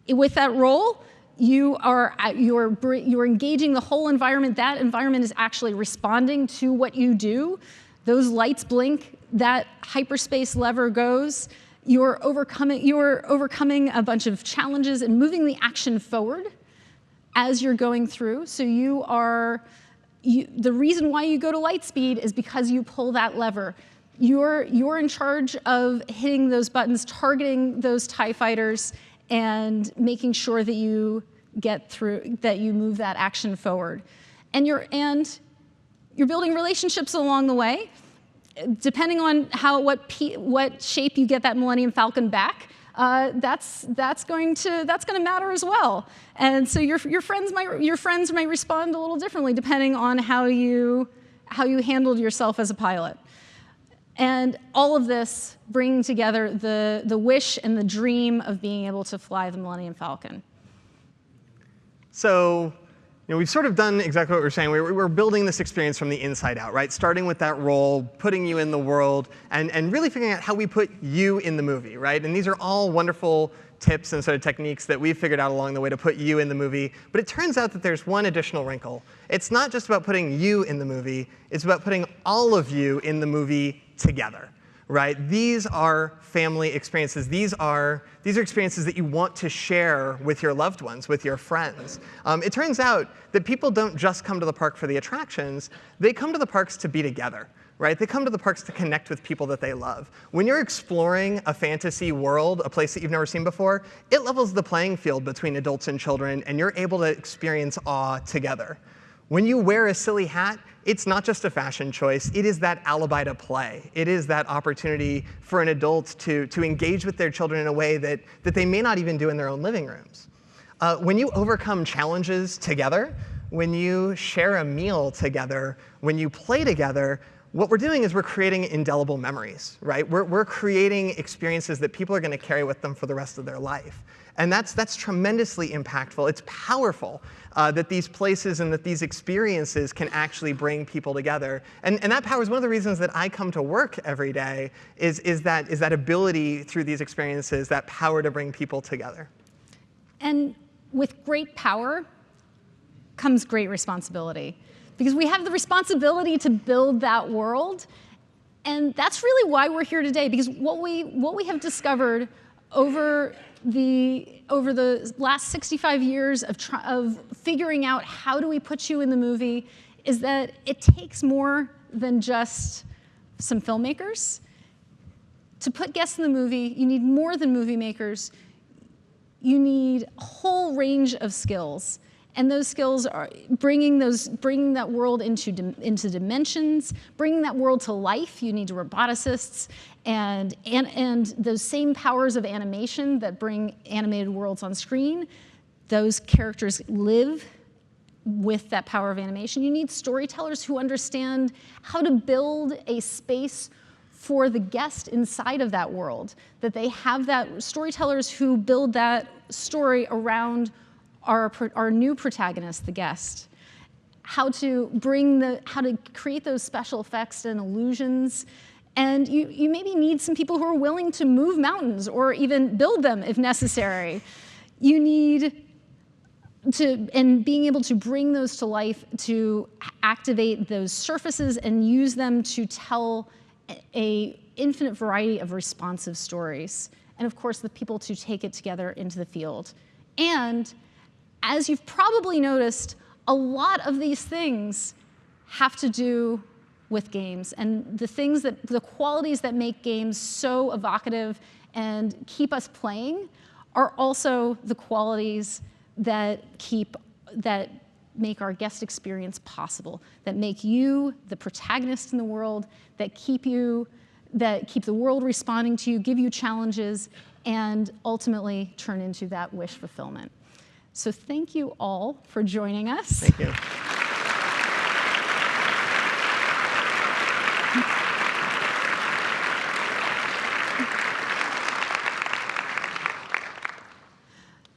with that role, you're engaging the whole environment. That environment is actually responding to what you do. Those lights blink, that hyperspace lever goes. You're overcoming a bunch of challenges and moving the action forward as you're going through. So the reason why you go to light speed is because you pull that lever. You're in charge of hitting those buttons, targeting those TIE fighters, and making sure that you get through, that you move that action forward. And you're building relationships along the way. Depending on what shape you get that Millennium Falcon back, that's going to matter as well. And so your friends might respond a little differently depending on how you handled yourself as a pilot. And all of this bringing together the wish and the dream of being able to fly the Millennium Falcon. So, we've sort of done exactly what we're saying. We're building this experience from the inside out, right? Starting with that role, putting you in the world, and really figuring out how we put you in the movie, right? And these are all wonderful tips and sort of techniques that we've figured out along the way to put you in the movie. But it turns out that there's one additional wrinkle. It's not just about putting you in the movie. It's about putting all of you in the movie together, right? These are family experiences. These are experiences that you want to share with your loved ones, with your friends. It turns out that people don't just come to the park for the attractions. They come to the parks to be together, right? They come to the parks to connect with people that they love. When you're exploring a fantasy world, a place that you've never seen before, it levels the playing field between adults and children, and you're able to experience awe together. When you wear a silly hat, it's not just a fashion choice. It is that alibi to play. It is that opportunity for an adult to engage with their children in a way that they may not even do in their own living rooms. When you overcome challenges together, when you share a meal together, when you play together, what we're doing is we're creating indelible memories, right? We're creating experiences that people are going to carry with them for the rest of their life. And that's tremendously impactful. It's powerful that these places and that these experiences can actually bring people together. And that power is one of the reasons that I come to work every day, is that ability through these experiences, that power to bring people together. And with great power comes great responsibility. Because we have the responsibility to build that world. And that's really why we're here today. Because what we have discovered over the last 65 years of figuring out how do we put you in the movie is that it takes more than just some filmmakers. To put guests in the movie, you need more than movie makers. You need a whole range of skills. And those skills are bringing that world into dimensions, bringing that world to life. You need roboticists and those same powers of animation that bring animated worlds on screen. Those characters live with that power of animation. You need storytellers who understand how to build a space for the guest inside of that world. That they have storytellers who build that story around our new protagonist, the guest, how to create those special effects and illusions. And you maybe need some people who are willing to move mountains or even build them if necessary. You need and being able to bring those to life, to activate those surfaces and use them to tell an infinite variety of responsive stories. And of course, the people to take it together into the field. And as you've probably noticed, a lot of these things have to do with games. And the qualities that make games so evocative and keep us playing are also the qualities that make our guest experience possible, that make you the protagonist in the world, that keep the world responding to you, give you challenges, and ultimately turn into that wish fulfillment. So thank you all for joining us. Thank you.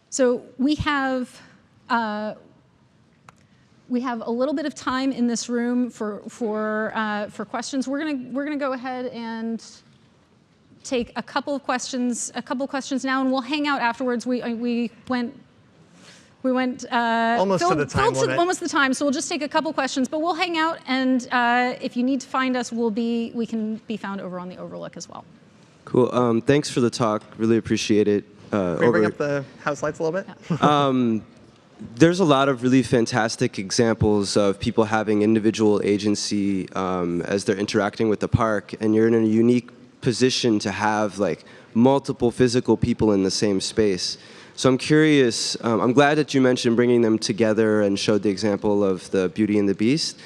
So we have a little bit of time in this room for questions. We're gonna go ahead and take a couple of questions now, and we'll hang out afterwards. We went almost to the time limit. Almost the time, so we'll just take a couple questions, but we'll hang out, and if you need to find us, we can be found over on the Overlook as well. Cool. Thanks for the talk. Really appreciate it. Can we bring up the house lights a little bit? Yeah. There's a lot of really fantastic examples of people having individual agency as they're interacting with the park, and you're in a unique position to have like multiple physical people in the same space. So I'm curious, I'm glad that you mentioned bringing them together and showed the example of the Beauty and the Beast.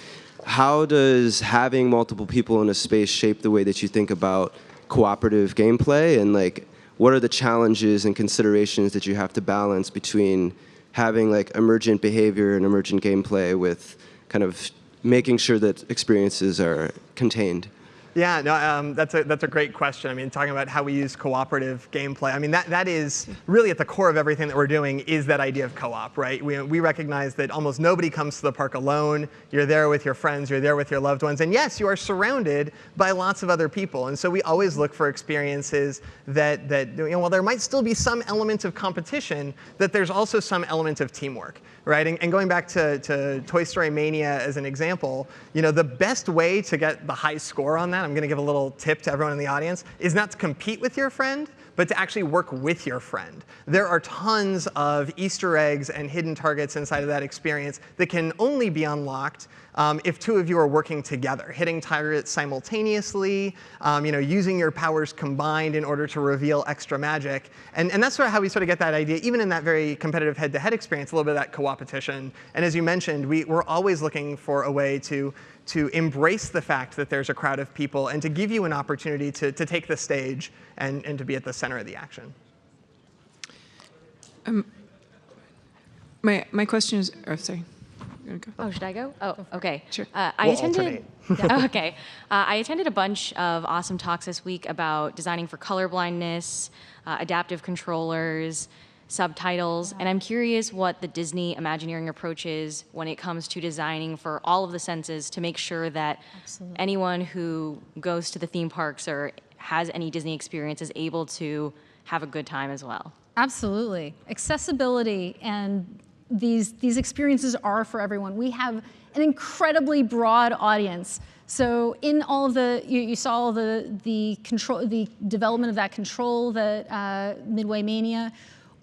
How does having multiple people in a space shape the way that you think about cooperative gameplay, and like what are the challenges and considerations that you have to balance between having like emergent behavior and emergent gameplay with kind of making sure that experiences are contained? Yeah, no, that's a great question. I mean, talking about how we use cooperative gameplay, I mean, that is really at the core of everything that we're doing is that idea of co-op, right? We recognize that almost nobody comes to the park alone. You're there with your friends, you're there with your loved ones, and yes, you are surrounded by lots of other people. And so we always look for experiences that while there might still be some element of competition, that there's also some element of teamwork, right? And going back to Toy Story Mania as an example, the best way to get the high score on that, I'm going to give a little tip to everyone in the audience, is not to compete with your friend, but to actually work with your friend. There are tons of Easter eggs and hidden targets inside of that experience that can only be unlocked if two of you are working together, hitting targets simultaneously, using your powers combined in order to reveal extra magic. And that's sort of how we sort of get that idea, even in that very competitive head-to-head experience, a little bit of that co-opetition. And as you mentioned, we're always looking for a way to embrace the fact that there's a crowd of people and to give you an opportunity to take the stage and to be at the center of the action. My question is, sorry. Go. Oh, should I go? Oh, okay. Sure. I alternate. Okay. I attended a bunch of awesome talks this week about designing for colorblindness, adaptive controllers, subtitles, and I'm curious what the Disney Imagineering approach is when it comes to designing for all of the senses to make sure that anyone who goes to the theme parks or has any Disney experience is able to have a good time as well. Absolutely. Accessibility and these experiences are for everyone. We have an incredibly broad audience. So in all of the, you saw all the development of that control that Midway Mania.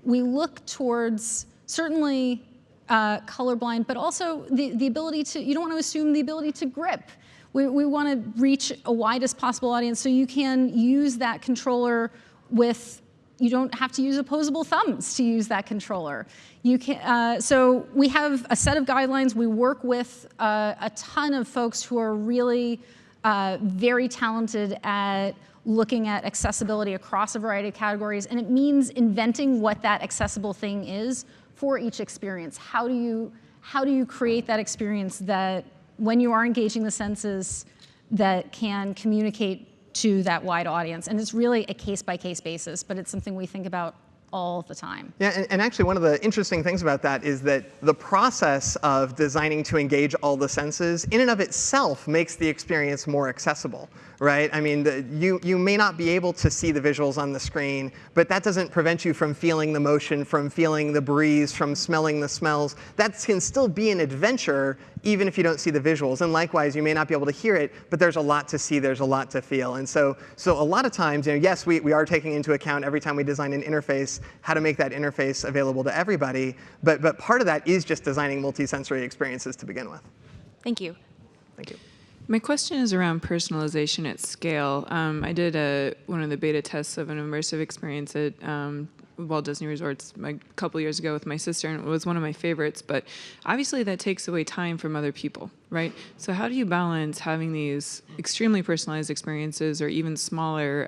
We look towards certainly colorblind, but also the ability to, you don't want to assume the ability to grip. We want to reach a widest possible audience so you can use that controller with, you don't have to use opposable thumbs to use that controller. You can, so we have a set of guidelines. We work with a ton of folks who are really very talented at looking at accessibility across a variety of categories, and it means inventing what that accessible thing is for each experience. How do you create that experience that, when you are engaging the senses, that can communicate to that wide audience? And it's really a case-by-case basis, but it's something we think about all the time. Yeah, and actually one of the interesting things about that is that the process of designing to engage all the senses in and of itself makes the experience more accessible, right? I mean, you may not be able to see the visuals on the screen, but that doesn't prevent you from feeling the motion, from feeling the breeze, from smelling the smells. That can still be an adventure even if you don't see the visuals. And likewise, you may not be able to hear it, but there's a lot to see, there's a lot to feel. And so a lot of times, yes, we are taking into account every time we design an interface, how to make that interface available to everybody, but part of that is just designing multi-sensory experiences to begin with. Thank you. Thank you. My question is around personalization at scale. I did one of the beta tests of an immersive experience at Walt Disney Resorts a couple years ago with my sister, and it was one of my favorites, but obviously that takes away time from other people, right? So how do you balance having these extremely personalized experiences or even smaller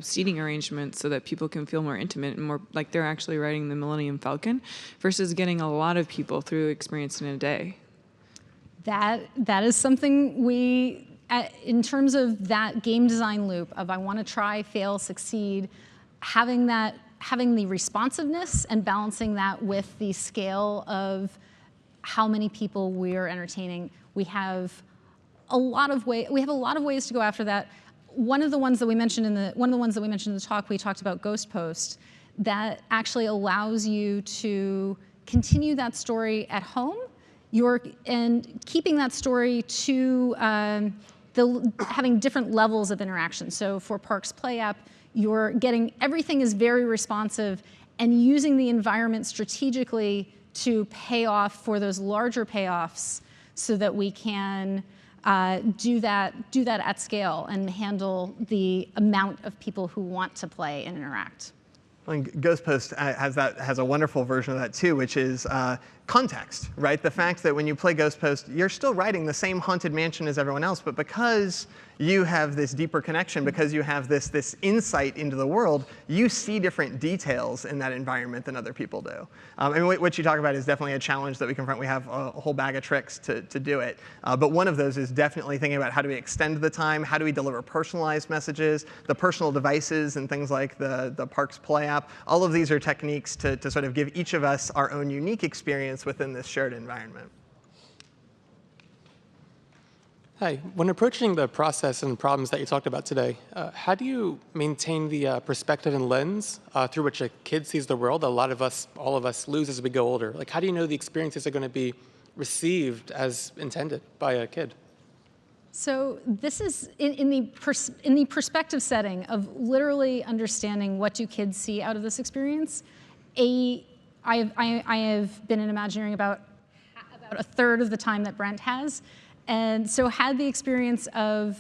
seating arrangements so that people can feel more intimate and more like they're actually riding the Millennium Falcon versus getting a lot of people through experience in a day? That is something we, in terms of that game design loop of I want to try, fail, succeed, having the responsiveness and balancing that with the scale of how many people we're entertaining. We have a lot of ways to go after that. one of the ones that we mentioned in the talk, we talked about Ghost Post, that actually allows you to continue that story at home, and keeping that story to having different levels of interaction. So for Parks Play app, you're getting, everything is very responsive, and using the environment strategically to pay off for those larger payoffs so that we can do that at scale and handle the amount of people who want to play and interact. And Ghost Post has a wonderful version of that too, which is context, right? The fact that when you play Ghost Post, you're still riding the same haunted mansion as everyone else, but because you have this deeper connection, because you have this insight into the world, you see different details in that environment than other people do. And what you talk about is definitely a challenge that we confront. We have a whole bag of tricks to do it. But one of those is definitely thinking about how do we extend the time, how do we deliver personalized messages, the personal devices and things like the Parks Play app. All of these are techniques to sort of give each of us our own unique experience within this shared environment. Hi. When approaching the process and problems that you talked about today, how do you maintain the perspective and lens through which a kid sees the world? All of us lose as we go older. Like, how do you know the experiences are going to be received as intended by a kid? So this is in the perspective setting of literally understanding what do kids see out of this experience. I have been in Imagineering about a third of the time that Brent has. And so never had the experience of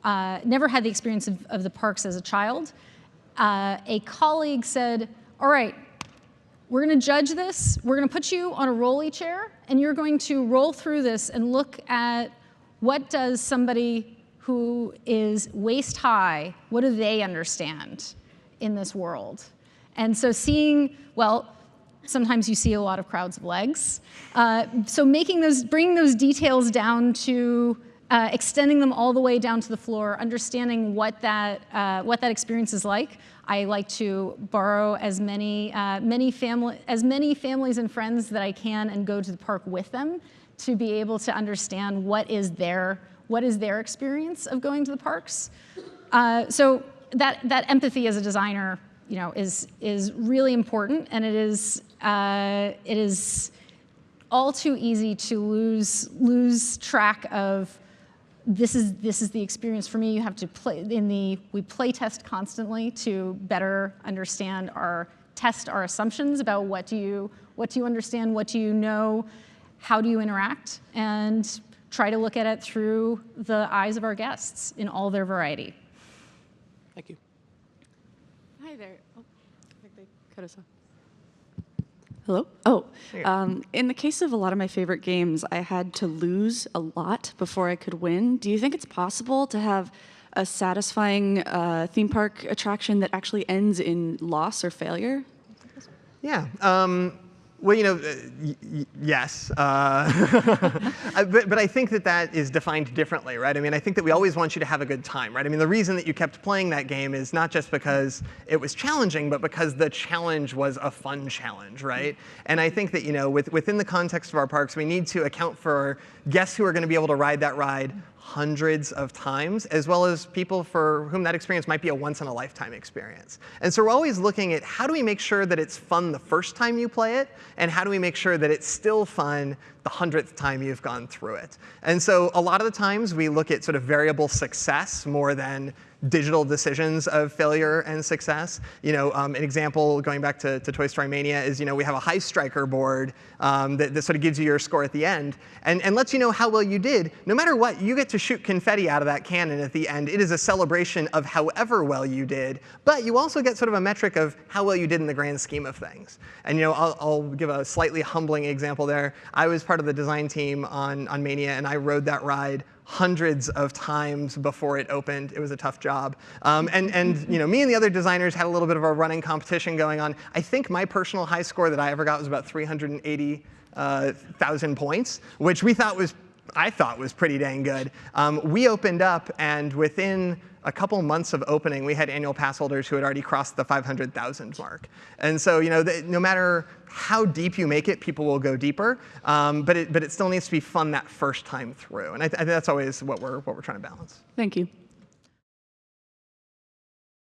the parks as a child. A colleague said, all right, we're going to judge this. We're going to put you on a rolly chair, and you're going to roll through this and look at what does somebody who is waist high, what do they understand in this world? And so sometimes you see a lot of crowds of legs. So bringing those details down to extending them all the way down to the floor, understanding what that experience is like. I like to borrow as many families and friends that I can and go to the park with them to be able to understand what is their experience of going to the parks. So that empathy as a designer, is really important, and it is all too easy to lose track of this is the experience for me. You have to we play test constantly to better understand test our assumptions about what do you understand, what do you know, how do you interact, and try to look at it through the eyes of our guests in all their variety. Thank you. Hi there. Oh, I think they cut us off. Hello? Oh, in the case of a lot of my favorite games, I had to lose a lot before I could win. Do you think it's possible to have a satisfying theme park attraction that actually ends in loss or failure? Yeah. Well, yes. But I think that is defined differently, right? I mean, I think that we always want you to have a good time, right? I mean, the reason that you kept playing that game is not just because it was challenging, but because the challenge was a fun challenge, right? And I think that, within the context of our parks, we need to account for guests who are going to be able to ride that ride hundreds of times, as well as people for whom that experience might be a once-in-a-lifetime experience. And so we're always looking at how do we make sure that it's fun the first time you play it, and how do we make sure that it's still fun the 100th time you've gone through it. And so a lot of the times we look at sort of variable success more than digital decisions of failure and success. An example going back to Toy Story Mania is, we have a high striker board that sort of gives you your score at the end and lets you know how well you did. No matter what, you get to shoot confetti out of that cannon at the end. It is a celebration of however well you did, but you also get sort of a metric of how well you did in the grand scheme of things. And I'll give a slightly humbling example there. I was part of the design team on Mania, and I rode that ride hundreds of times before it opened. It was a tough job. And me and the other designers had a little bit of a running competition going on. I think my personal high score that I ever got was about 380,000 points, which I thought was pretty dang good. We opened up, and within a couple months of opening, we had annual pass holders who had already crossed the 500,000 mark. And so, no matter how deep you make it, people will go deeper. But it still needs to be fun that first time through. And I think that's always what we're trying to balance. Thank you.